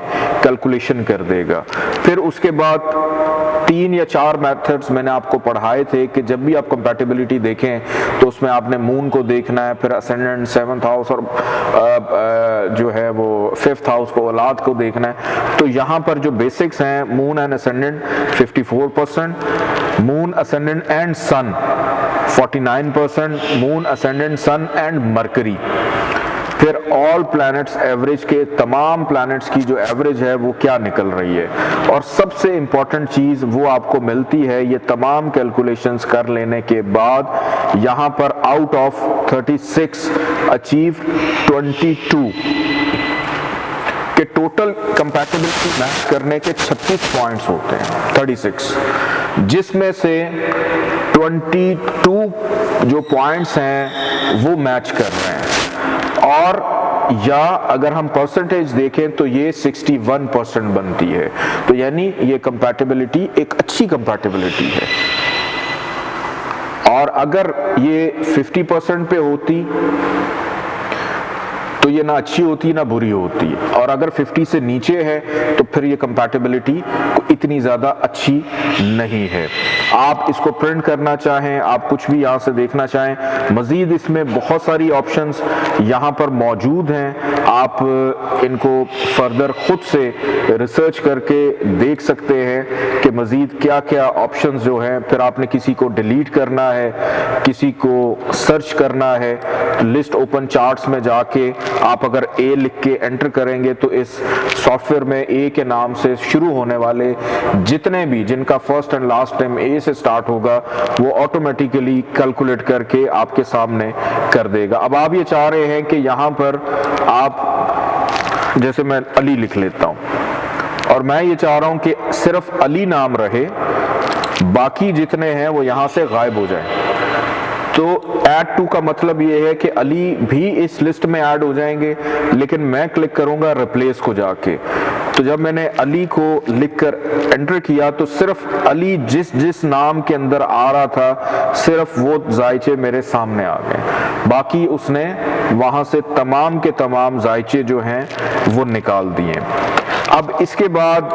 कैलकुलेशन कर देगा। फिर उसके बाद 3 या 4 मेथड्स मैंने आपको पढ़ाए थे कि जब भी आप कंपैटिबिलिटी देखें तो उसमें आपने मून को देखना है, फिर असेंडेंट 7th हाउस और जो है वो 5th हाउस को, औलाद को देखना है। तो यहाँ पर जो बेसिक्स हैं, moon and ascendant 54%, moon ascendant and sun 49%, moon ascendant sun and Mercury. फिर ऑल प्लैनेट्स एवरेज के, तमाम प्लैनेट्स की जो एवरेज है वो क्या निकल रही है। और सबसे इंपॉर्टेंट चीज वो आपको मिलती है ये तमाम कैलकुलेशंस कर लेने के बाद, यहाँ पर आउट ऑफ 36 अचीव 22 के टोटल कंपैटिबिलिटी मैच करने के 36 पॉइंट्स होते हैं, 36, जिसमें से 22 जो पॉइंट्स हैं वो मैच कर रहे हैं। और या अगर हम परसेंटेज देखें तो ये 61% बनती है। तो यानी ये कंपैटिबिलिटी एक अच्छी कंपैटिबिलिटी है। और अगर ये 50% पे होती तो ये ना अच्छी होती ना बुरी होती, और अगर 50 से नीचे है तो फिर ये कंपैटिबिलिटी इतनी ज़्यादा अच्छी नहीं है। आप इसको प्रिंट करना चाहें, आप कुछ भी यहाँ से देखना चाहें, मज़ीद इसमें बहुत सारी ऑप्शंस यहाँ पर मौजूद हैं। आप इनको फर्दर खुद से रिसर्च करके देख सकते हैं कि मज़ीद क्या क्या ऑप्शंस जो हैं। फिर आपने किसी को डिलीट करना है, किसी को सर्च करना है, लिस्ट ओपन चार्ट्स में जाके आप अगर ए लिख के एंटर करेंगे तो इस सॉफ्टवेयर में ए के नाम से शुरू होने वाले जितने भी, जिनका फर्स्ट एंड लास्ट टाइम ए से स्टार्ट होगा, वो ऑटोमेटिकली कैलकुलेट करके आपके सामने कर देगा। अब आप ये चाह रहे हैं कि यहाँ पर आप, जैसे मैं अली लिख लेता और मैं ये चाह रहा हूं कि सिर्फ अली नाम रहे, बाकी जितने हैं वो यहां से गायब हो जाएं। तो ऐड टू का मतलब ये है कि अली भी इस लिस्ट में ऐड हो जाएंगे, लेकिन मैं क्लिक करूंगा रिप्लेस को जाके। तो जब मैंने अली को लिखकर एंटर किया तो सिर्फ अली जिस जिस नाम के अंदर आ रहा था सिर्फ वो जायचे मेरे सामने आ गए, बाकी उसने वहां से तमाम के तमाम जायचे जो हैं वो निकाल दिए। अब इसके बाद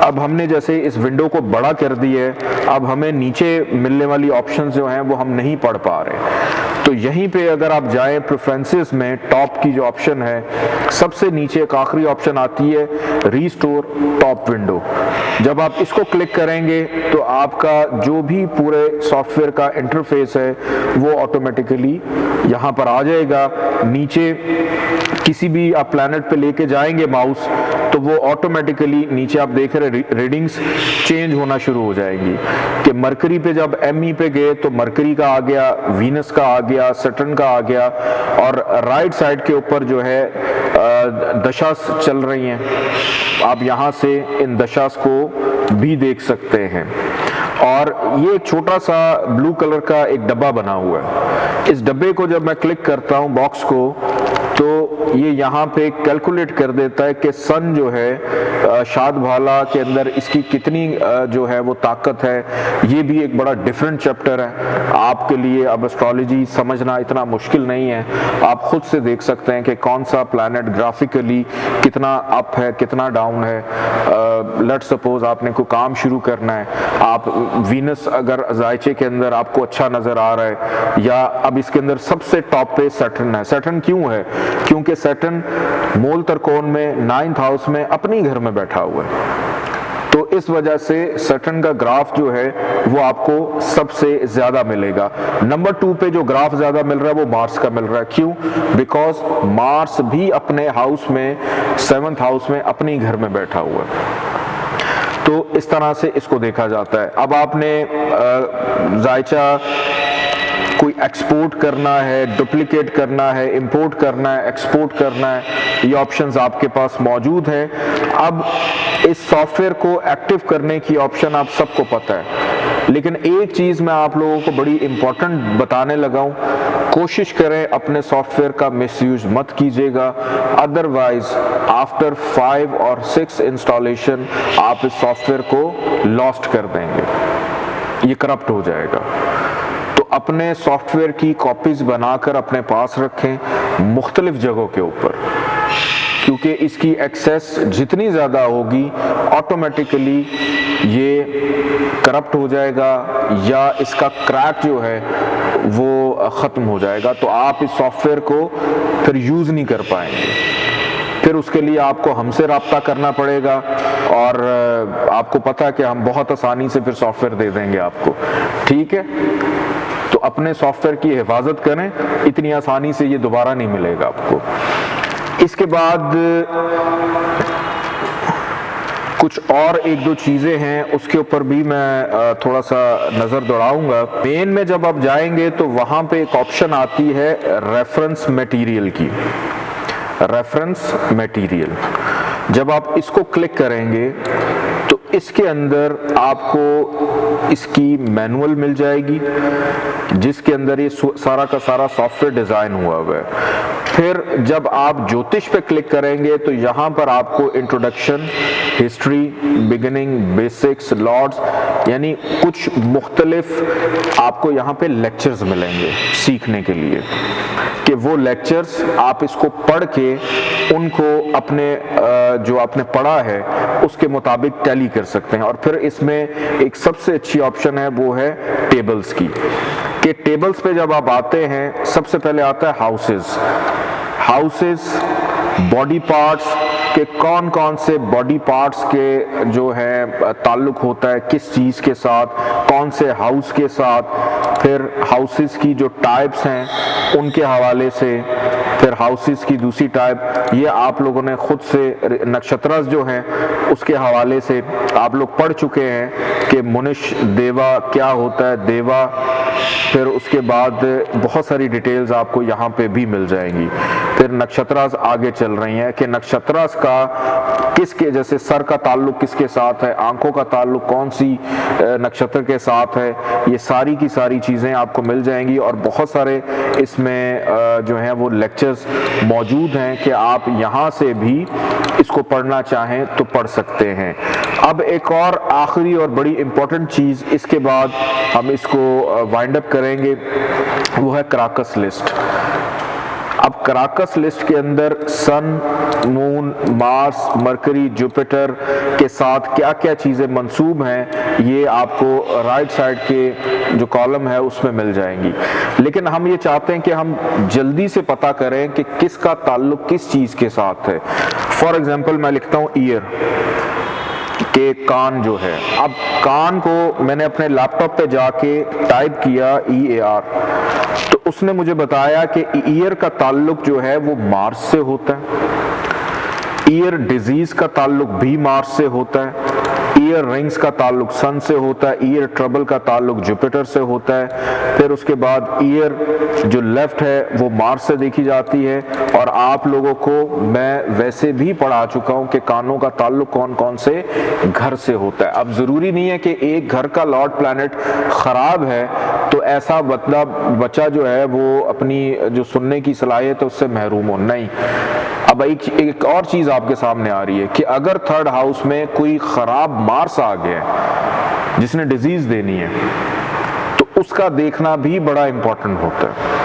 अब हमने जैसे इस विंडो को बड़ा कर दिया है, अब हमें नीचे मिलने वाली ऑप्शंस जो हैं वो हम नहीं पढ़ पा रहे। तो यहीं पे अगर आप जाएं प्रेफरेंसेस में, टॉप की जो ऑप्शन है सबसे नीचे एक आखिरी ऑप्शन आती है रीस्टोर टॉप विंडो। जब आप इसको क्लिक करेंगे तो आपका जो भी पूरे सॉफ्टवेयर का इंटरफेस है वो ऑटोमेटिकली यहाँ पर आ जाएगा। नीचे किसी भी आप प्लैनेट पे लेके जाएंगे माउस तो वो ऑटोमेटिकली नीचे आप देख रहे रीडिंग्स चेंज होना शुरू हो जाएंगी कि मरकरी पे जब ME पे गए तो मरकरी का आ गया, वीनस का आ गया, सैटर्न का आ गया, और राइट साइड के ऊपर जो है दशास चल रही हैं। आप यहाँ से इन दशास को भी देख सकते हैं। और ये एक छोटा सा ब्लू कलर का एक डब्बा बना हुआ है। इस डब्बे को जब मैं क्लिक करता हूँ बॉक्स को तो ये यहाँ पे कैलकुलेट कर देता है कि सन जो है शाद भाला के अंदर इसकी कितनी जो है वो ताकत है। ये भी एक बड़ा डिफरेंट चैप्टर है आपके लिए। अब एस्ट्रोलॉजी समझना इतना मुश्किल नहीं है, आप खुद से देख सकते हैं कि कौन सा प्लैनेट ग्राफिकली कितना अप है कितना डाउन है। लेट्स सपोज आपने कोई काम शुरू करना है, आप वीनस अगर जायचे के अंदर आपको अच्छा नजर आ रहा है, या अब इसके अंदर सबसे टॉप पे सैटर्न है। सैटर्न क्यों है? क्योंकि सैटर्न मूल त्रिकोण में 9th हाउस में अपनी घर में बैठा हुआ है। तो इस वजह से सैटर्न का ग्राफ जो है वो आपको सबसे ज्यादा मिलेगा। नंबर 2 पे जो ग्राफ ज्यादा मिल रहा है वो मार्स का मिल रहा है। क्यों? बिकॉज मार्स भी अपने हाउस में 7th हाउस में अपनी घर में बैठा हुआ है। तो इस तरह से इसको देखा जाता है। अब आपने जायचा कोई एक्सपोर्ट करना है, डुप्लीकेट करना है, इंपोर्ट करना है, एक्सपोर्ट करना है, ये ऑप्शंस आपके पास मौजूद हैं। अब इस सॉफ्टवेयर को एक्टिव करने की ऑप्शन आप सबको पता है, लेकिन एक चीज मैं आप लोगों को बड़ी इंपॉर्टेंट बताने लगा हूं, कोशिश करें अपने सॉफ्टवेयर का मिसयूज मत कीजिएगा, अदरवाइज आफ्टर 5 और 6 इंस्टॉलेशन आप इस सॉफ्टवेयर को लॉस्ट कर देंगे, ये करप्ट हो जाएगा। तो अपने सॉफ्टवेयर की कॉपीज बनाकर अपने पास रखें मुख्तलिफ जगहों के ऊपर, क्योंकि इसकी एक्सेस जितनी ज़्यादा होगी ऑटोमेटिकली ये करप्ट हो जाएगा या इसका क्रैक जो है वो ख़त्म हो जाएगा। तो आप इस सॉफ्टवेयर को फिर यूज़ नहीं कर पाएंगे, फिर उसके लिए आपको हमसे रब्ता करना पड़ेगा, और आपको पता है कि हम बहुत आसानी से फिर सॉफ्टवेयर दे देंगे आपको। ठीक है, तो अपने सॉफ्टवेयर की हिफाजत करें, इतनी आसानी से ये दोबारा नहीं मिलेगा आपको। इसके बाद कुछ और एक दो चीज़ें हैं, उसके ऊपर भी मैं थोड़ा सा नज़र दौड़ाऊंगा। मेन में जब आप जाएंगे तो वहाँ पे एक ऑप्शन आती है रेफरेंस मटेरियल की, रेफरेंस मटेरियल। जब आप इसको क्लिक करेंगे तो इसके अंदर आपको इसकी मैनुअल मिल जाएगी, जिसके अंदर ये सारा का सारा सॉफ्टवेयर डिज़ाइन हुआ हुआ है। फिर जब आप ज्योतिष पे क्लिक करेंगे तो यहाँ पर आपको introduction, history, beginning, basics, lords, यानी कुछ मुख्तलिफ आपको यहाँ पे लेक्चर्स मिलेंगे सीखने के लिए, कि वो लेक्चर्स आप इसको पढ़ के उनको अपने जो आपने पढ़ा है उसके मुताबिक टैली कर सकते हैं। और फिर इसमें एक सबसे अच्छी ऑप्शन है, वो है टेबल्स की, कि टेबल्स पे जब आप आते हैं सबसे पहले आता है हाउसेस। हाउसेस बॉडी पार्ट्स के कौन कौन से बॉडी पार्ट्स के जो है ताल्लुक होता है किस चीज़ के साथ, कौन से हाउस के साथ, फिर हाउसेस की जो टाइप्स हैं उनके हवाले से, फिर हाउसेस की दूसरी टाइप, ये आप लोगों ने खुद से नक्षत्रस जो हैं उसके हवाले से आप लोग पढ़ चुके हैं कि मुनिश देवा क्या होता है, देवा फिर उसके बाद बहुत सारी डिटेल्स आपको यहाँ पे भी मिल जाएंगी। फिर नक्षत्रास आगे चल रही हैं कि नक्षत्रास का किसके, जैसे सर का ताल्लुक किसके साथ है, आंखों का ताल्लुक कौन सी नक्षत्र के साथ है, ये सारी की सारी चीज़ें आपको मिल जाएंगी। और बहुत सारे इसमें जो हैं वो लेक्चर्स मौजूद हैं कि आप यहाँ से भी इसको पढ़ना चाहें तो पढ़ सकते हैं। अब एक और आखिरी और बड़ी इंपॉर्टेंट चीज़ इसके बाद हम इसको वाइंड अप करेंगे, वो है क्राकस लिस्ट। अब क्राकस लिस्ट के अंदर सन, मून, मार्स, मरकरी, जुपिटर के साथ क्या क्या चीज़ें मंसूब हैं, ये आपको राइट साइड के जो कॉलम है उसमें मिल जाएंगी। लेकिन हम ये चाहते हैं कि हम जल्दी से पता करें कि किसका ताल्लुक किस चीज़ के साथ है। फॉर एग्जाम्पल मैं लिखता हूँ ईयर के कान जो है। अब कान को मैंने अपने लैपटॉप पे जाके टाइप किया EAR, तो उसने मुझे बताया कि ईयर का ताल्लुक जो है वो मार्स से होता है, ईयर डिजीज का ताल्लुक भी मार्स से होता है, ईयर रिंग्स का ताल्लुक सन से होता है, ईयर ट्रबल का ताल्लुक जुपिटर से होता है। फिर उसके बाद ईयर जो लेफ्ट है वो मार्स से देखी जाती है। और आप लोगों को मैं वैसे भी पढ़ा चुका हूं कि कानों का ताल्लुक कौन कौन से घर से होता है। अब जरूरी नहीं है कि एक घर का लॉर्ड प्लैनेट खराब है तो ऐसा बच्चा जो है वो अपनी जो सुनने की सलाहियत है उससे महरूम हो, नहीं। अब एक और चीज आपके सामने आ रही है कि अगर थर्ड हाउस में कोई खराब मार्स आ गया जिसने डिजीज देनी है तो उसका देखना भी बड़ा इंपॉर्टेंट होता है।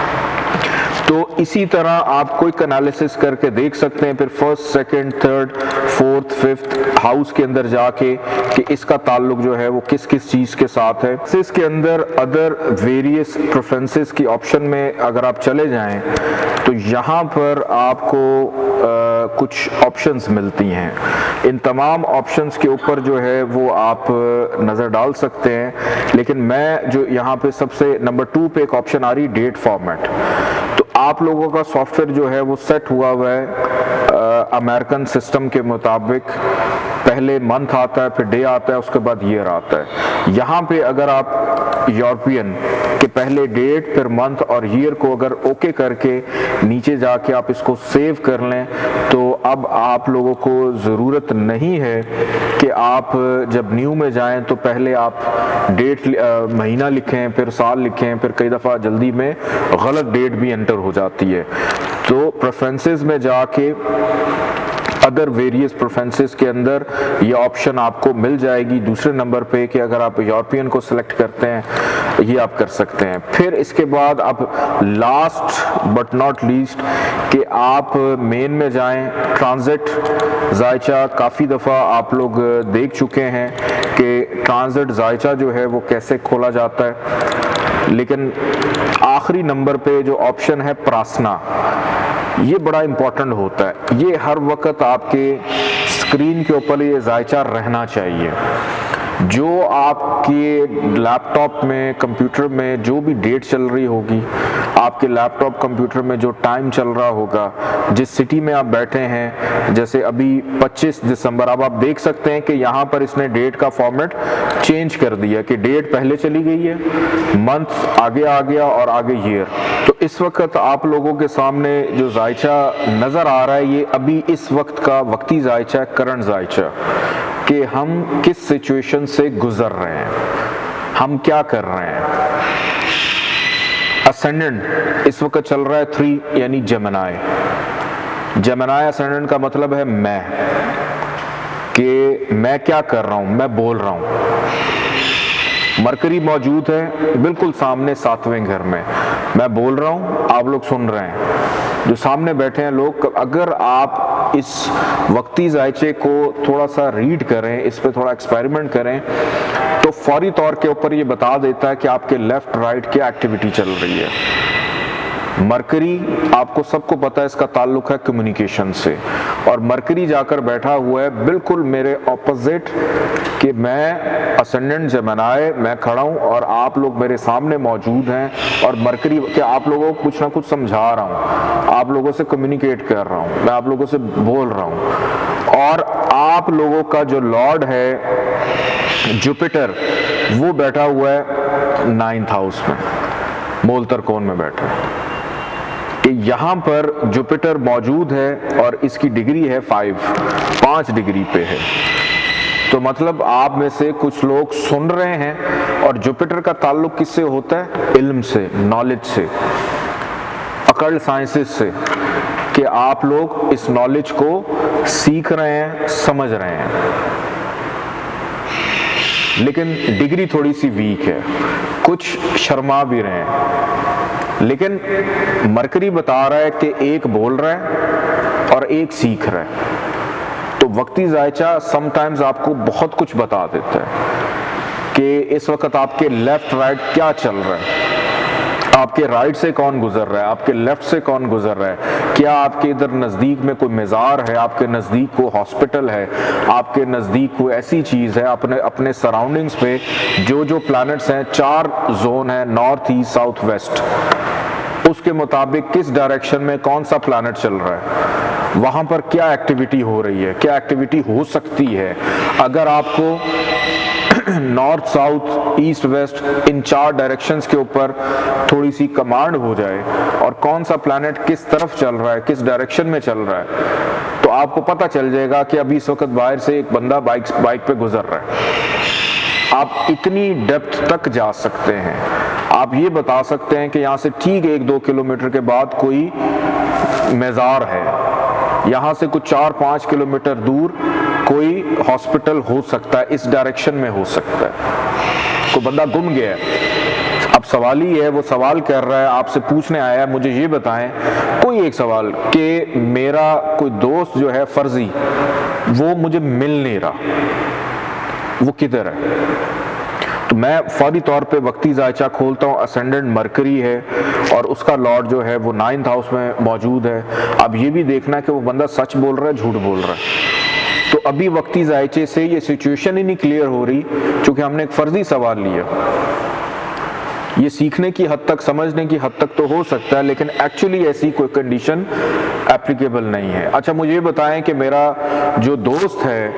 तो इसी तरह आप कोई एनालिसिस करके देख सकते हैं, फिर first, second, third, fourth, fifth house के अंदर जाके कि इसका ताल्लुक जो है वो किस किस चीज के साथ है। इसके अंदर अदर वेरियस प्रेफरेंसेस की ऑप्शन में अगर आप चले जाएं तो यहाँ पर आपको कुछ ऑप्शंस मिलती हैं। इन तमाम ऑप्शंस के ऊपर जो है वो आप नज़र डाल सकते हैं। लेकिन मैं जो यहाँ पे सबसे नंबर 2 पे एक ऑप्शन आ रही डेट फॉर्मेट, तो आप लोगों का सॉफ्टवेयर जो है वो सेट हुआ है अमेरिकन सिस्टम के मुताबिक। पहले मंथ आता है, फिर डे आता है, उसके बाद ईयर आता है। यहाँ पे अगर आप यूरोपियन के पहले डेट, फिर मंथ और ईयर को अगर ओके करके नीचे जाके आप इसको सेव कर लें तो अब आप लोगों को ज़रूरत नहीं है कि आप जब न्यू में जाएं तो पहले आप डेट महीना लिखें, फिर साल लिखें, फिर कई दफ़ा जल्दी में गलत डेट भी एंटर हो जाती है। तो प्रेफरेंसेस में जाके अदर वेरियस प्रेफरेंसेस के अंदर ये ऑप्शन आपको मिल जाएगी दूसरे नंबर पे कि अगर आप यूरोपियन को सिलेक्ट करते हैं ये आप कर सकते हैं। फिर इसके बाद आप लास्ट बट नॉट लीस्ट कि आप मेन में जाएं, ट्रांजिट जायचा काफ़ी दफ़ा आप लोग देख चुके हैं कि ट्रांजिट जायचा जो है वो कैसे खोला जाता है। लेकिन आखिरी नंबर पे जो ऑप्शन है प्रार्थना, ये बड़ा इंपॉर्टेंट होता है। ये हर वक्त आपके स्क्रीन के ऊपर ये जायचा रहना चाहिए। जो आपके लैपटॉप में, कंप्यूटर में जो भी डेट चल रही होगी, आपके लैपटॉप कंप्यूटर में जो टाइम चल रहा होगा, जिस सिटी में आप बैठे हैं, जैसे अभी 25 दिसंबर, अब आप देख सकते हैं कि यहाँ पर इसने डेट का फॉर्मेट चेंज कर दिया कि डेट पहले चली गई है, मंथ आगे आ गया और आगे ईयर। तो इस वक्त आप लोगों के सामने जो जायचा नज़र आ रहा है ये अभी इस वक्त का वक्ती जायचा, करंट जायचा, कि हम किस सिचुएशन से गुजर रहे हैं, हम क्या कर रहे हैं। असेंडेंट इस वक्त चल रहा है 3 यानी जेमिनी। जेमिनी असेंडेंट का मतलब है मैं, कि मैं क्या कर रहा हूं, मैं बोल रहा हूं। मरकरी मौजूद है बिल्कुल सामने 7वें घर में, मैं बोल रहा हूं, आप लोग सुन रहे हैं। जो सामने बैठे हैं लोग, अगर आप इस वक्ती जायचे को थोड़ा सा रीड करें, इस पे थोड़ा एक्सपेरिमेंट करें तो फौरी तौर के ऊपर ये बता देता है कि आपके लेफ्ट राइट क्या एक्टिविटी चल रही है। मरकरी आपको सबको पता है इसका ताल्लुक है कम्युनिकेशन से, और मरकरी जाकर बैठा हुआ है बिल्कुल मेरे ऑपोजिट कि मैं असेंडेंट जेमिनी, मैं खड़ा हूं और आप लोग मेरे सामने मौजूद हैं, और मरकरी के आप लोगों को कुछ ना कुछ समझा रहा हूं, आप लोगों से कम्युनिकेट कर रहा हूं, मैं आप लोगों से बोल रहा हूं। और आप लोगों का जो लॉर्ड है जुपिटर वो बैठा हुआ है 9th हाउस में, मूलतर कोण में बैठा है कि यहाँ पर जुपिटर मौजूद है और इसकी डिग्री है 5 डिग्री पे है। तो मतलब आप में से कुछ लोग सुन रहे हैं और जुपिटर का ताल्लुक किससे होता है? इल्म से, नॉलेज से, अकल, साइंसेस से, कि आप लोग इस नॉलेज को सीख रहे हैं, समझ रहे हैं। लेकिन डिग्री थोड़ी सी वीक है, कुछ शर्मा भी रहे हैं। लेकिन मरकरी बता रहा है कि एक बोल रहा है और एक सीख रहा है। तो वक्ती जायचा समटाइम्स आपको बहुत कुछ बता देता है कि इस वक्त आपके लेफ्ट राइट क्या चल रहा है, आपके राइट से कौन गुजर रहा है, आपके लेफ्ट से कौन गुजर रहा है, क्या आपके इधर नज़दीक में कोई मज़ार है, आपके नज़दीक कोई हॉस्पिटल है, आपके नज़दीक कोई ऐसी चीज़ है। अपने सराउंडिंग्स पे जो प्लैनेट्स हैं, 4 जोन है, नॉर्थ, ईस्ट, साउथ, वेस्ट, उसके मुताबिक किस डायरेक्शन में कौन सा प्लैनेट चल रहा है, वहां पर क्या एक्टिविटी हो रही है, क्या एक्टिविटी हो सकती है। अगर आपको नॉर्थ, साउथ, ईस्ट, वेस्ट इन 4 डायरेक्शंस के ऊपर थोड़ी सी कमांड हो जाए और कौन सा प्लैनेट किस तरफ चल रहा है, किस डायरेक्शन में चल रहा है, तो आपको पता चल जाएगा कि अभी इस वक्त बाहर से एक बंदा बाइक पे गुजर रहा है। आप इतनी डेप्थ तक जा सकते हैं। आप ये बता सकते हैं कि यहाँ से ठीक 1-2 किलोमीटर के बाद कोई मज़ार है, यहाँ से कुछ 4-5 किलोमीटर दूर कोई हॉस्पिटल हो सकता है, इस डायरेक्शन में हो सकता है। कोई बंदा गुम गया है, अब सवाल ही है, वो सवाल कर रहा है, आपसे पूछने आया है, मुझे ये बताएं कोई एक सवाल कि मेरा कोई दोस्त जो है फर्जी, वो मुझे मिल नहीं रहा, वो किधर है। तो मैं फौरी तौर पे वक्ती जायचा खोलता हूँ, असेंडेंट मरकरी है और उसका लॉर्ड जो है वो 9th हाउस में मौजूद है। अब ये भी देखना कि वो बंदा सच बोल रहा है, झूठ बोल रहा है। तो अभी वक्ती जायचे से ये सिचुएशन ही नहीं क्लियर हो रही, क्योंकि हमने एक फर्जी सवाल लिया। ये सीखने की हद तक, समझने की हद तक तो हो सकता है, लेकिन एक्चुअली ऐसी कोई कंडीशन एप्लीकेबल नहीं है। अच्छा, मुझे ये बताएं कि मेरा जो दोस्त है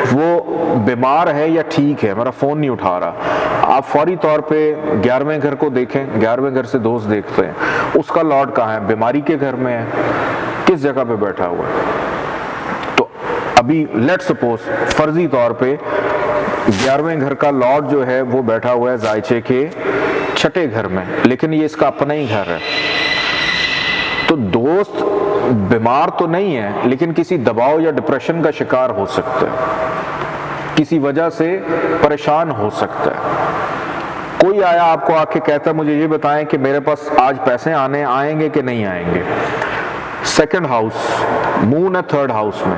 वो बीमार है या ठीक है, मेरा फ़ोन नहीं उठा रहा। आप फौरी तौर पे 11वें घर को देखें, 11वें घर से दोस्त देखते हैं, उसका लॉर्ड कहाँ है? बीमारी के घर में है, किस जगह पे बैठा हुआ है। तो अभी लेट्स सपोज फर्जी तौर पे 11वें घर का लॉर्ड जो है वो बैठा हुआ है जायचे के 6ठे घर में, लेकिन ये इसका अपना ही घर है। तो दोस्त बीमार तो नहीं है, लेकिन किसी दबाव या डिप्रेशन का शिकार हो सकता है, किसी वजह से परेशान हो सकता है। कोई आया आपको आके कहता मुझे ये बताएं कि मेरे पास आज पैसे आएंगे कि नहीं आएंगे। 2nd हाउस, मून है 3rd हाउस में,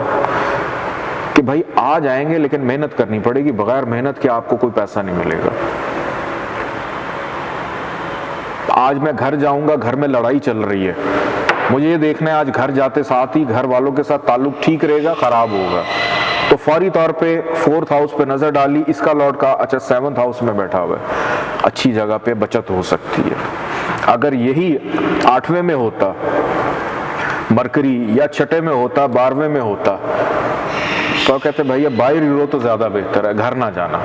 कि भाई आ जाएंगे लेकिन मेहनत करनी पड़ेगी, बगैर मेहनत के आपको कोई पैसा नहीं मिलेगा। आज मैं घर जाऊंगा, घर में लड़ाई चल रही है, मुझे ये देखना है आज घर जाते साथ ही घर वालों के साथ ताल्लुक ठीक रहेगा, खराब होगा। तो फौरी तौर पे 4th हाउस पे नजर डाली, इसका लॉर्ड का अच्छा 7th हाउस में बैठा हुआ है, अच्छी जगह पे बचत हो सकती है। अगर यही 8वें में होता मरकरी, या 6ठे में होता, 12वें में होता, तो कहते भैया बाहर ही रहो तो ज्यादा बेहतर है, घर ना जाना।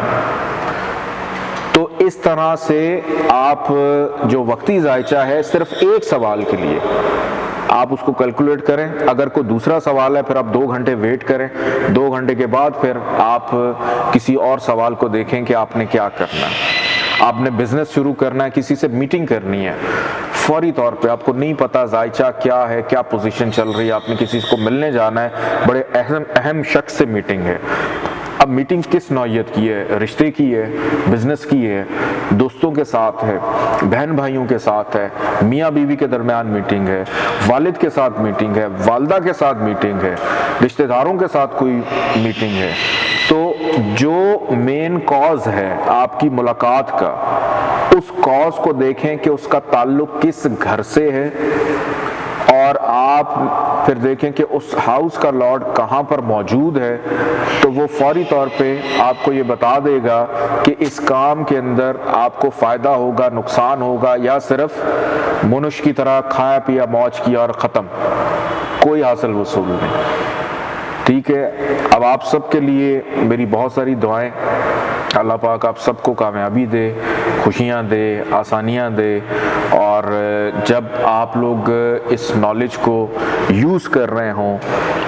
तो इस तरह से आप जो वक्ती जायचा है, सिर्फ एक सवाल के लिए आप उसको कैलकुलेट करें। अगर कोई दूसरा सवाल है फिर आप 2 घंटे वेट करें, 2 घंटे के बाद फिर आप किसी और सवाल को देखें कि आपने क्या करना है। आपने बिजनेस शुरू करना है, किसी से मीटिंग करनी है, फौरी तौर पे आपको नहीं पता जायचा क्या है, क्या पोजीशन चल रही है, आपने किसी को मिलने जाना है, बड़े अहम शख्स से मीटिंग है। अब मीटिंग किस नौयत की है? रिश्ते की है, बिजनेस की है, दोस्तों के साथ है, बहन भाइयों के साथ है, मियाँ बीवी के दरमियान मीटिंग है, वालिद के साथ मीटिंग है, वालदा के साथ मीटिंग है, रिश्तेदारों के साथ कोई मीटिंग है। तो जो मेन कॉज है आपकी मुलाकात का, उस कॉज को देखें कि उसका ताल्लुक किस घर से है, और आप फिर देखें कि उस हाउस का लॉर्ड कहाँ पर मौजूद है। तो वो फौरी तौर पे आपको ये बता देगा कि इस काम के अंदर आपको फ़ायदा होगा, नुकसान होगा, या सिर्फ मनुष्य की तरह खाया पिया मौज किया और ख़त्म, कोई हासिल वसूल नहीं। ठीक है, अब आप सब के लिए मेरी बहुत सारी दुआएं। अल्लाह पाक आप सबको कामयाबी दे, खुशियाँ दे, आसानियाँ दे, और जब आप लोग इस नॉलेज को यूज़ कर रहे हों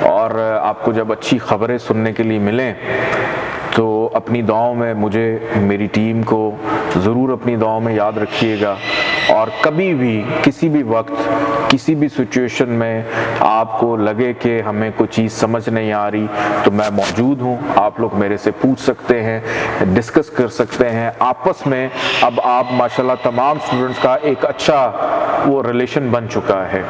और आपको जब अच्छी ख़बरें सुनने के लिए मिलें तो अपनी दुआओं में मुझे, मेरी टीम को ज़रूर अपनी दुआओं में याद रखिएगा। और कभी भी किसी भी वक्त किसी भी सिचुएशन में आपको लगे कि हमें कोई चीज़ समझ नहीं आ रही तो मैं मौजूद हूँ, आप लोग मेरे से पूछ सकते हैं, डिस्कस कर सकते हैं आपस में। अब आप माशाल्लाह तमाम स्टूडेंट्स का एक अच्छा वो रिलेशन बन चुका है।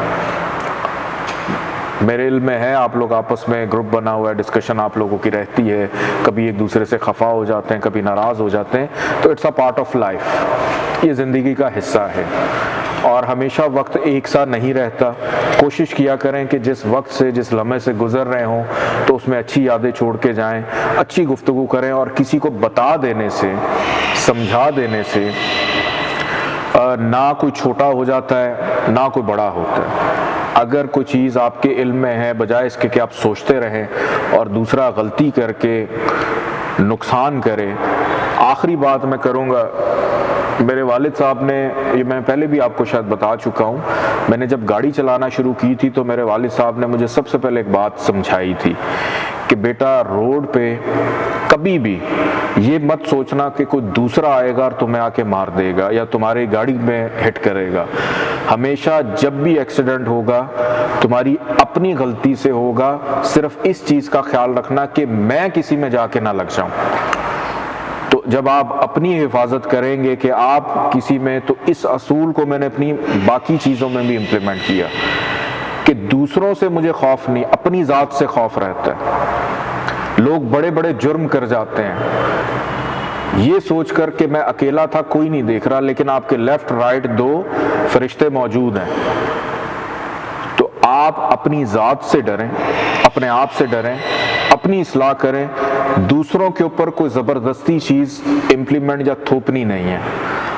मेरे इल्म में है आप लोग आपस में ग्रुप बना हुआ है, डिस्कशन आप लोगों की रहती है, कभी एक दूसरे से खफा हो जाते हैं, कभी नाराज़ हो जाते हैं, तो it's a part of life, ये ज़िंदगी का हिस्सा है। और हमेशा वक्त एक सा नहीं रहता। कोशिश किया करें कि जिस वक्त से, जिस लम्हे से गुज़र रहे हों तो उसमें अच्छी यादें छोड़ के जाएं, अच्छी गुफ्तगू करें। और किसी को बता देने से, समझा देने से ना कोई छोटा हो जाता है ना कोई बड़ा होता है। अगर कोई चीज़ आपके इल्म में है, बजाय इसके कि आप सोचते रहें और दूसरा गलती करके नुकसान करे। आखिरी बात मैं करूँगा, मेरे वालिद साहब ने, ये मैं पहले भी आपको शायद बता चुका हूँ, मैंने जब गाड़ी चलाना शुरू की थी तो मेरे वालिद साहब ने मुझे सबसे पहले एक बात समझाई थी कि बेटा रोड पे कभी भी ये मत सोचना कि कोई दूसरा आएगा और तुम्हें आके मार देगा या तुम्हारी गाड़ी में हिट करेगा। हमेशा जब भी एक्सीडेंट होगा तुम्हारी अपनी गलती से होगा। सिर्फ इस चीज़ का ख्याल रखना कि मैं किसी में जाके ना लग जाऊं। तो जब आप अपनी हिफाजत करेंगे कि आप किसी में, तो इस असूल को मैंने अपनी बाकी चीज़ों में भी इम्प्लीमेंट किया कि दूसरों से मुझे खौफ नहीं, अपनी ज़ात से खौफ रहता है। लोग बड़े बड़े जुर्म कर जाते हैं ये सोचकर कि मैं अकेला था, कोई नहीं देख रहा, लेकिन आपके लेफ्ट राइट दो फरिश्ते मौजूद हैं। तो आप अपनी ज़ात से डरें, अपने आप से डरें, अपनी इस्लाह करें। दूसरों के ऊपर कोई ज़बरदस्ती चीज़ इम्प्लीमेंट या थोपनी नहीं है।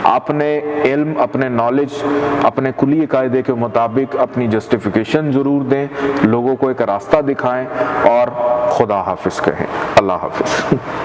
आपने इल्म, अपने नॉलेज, अपने कुली कायदे के मुताबिक अपनी जस्टिफिकेशन ज़रूर दें, लोगों को एक रास्ता दिखाएं और खुदा हाफिज़ कहें। अल्लाह हाफिज़।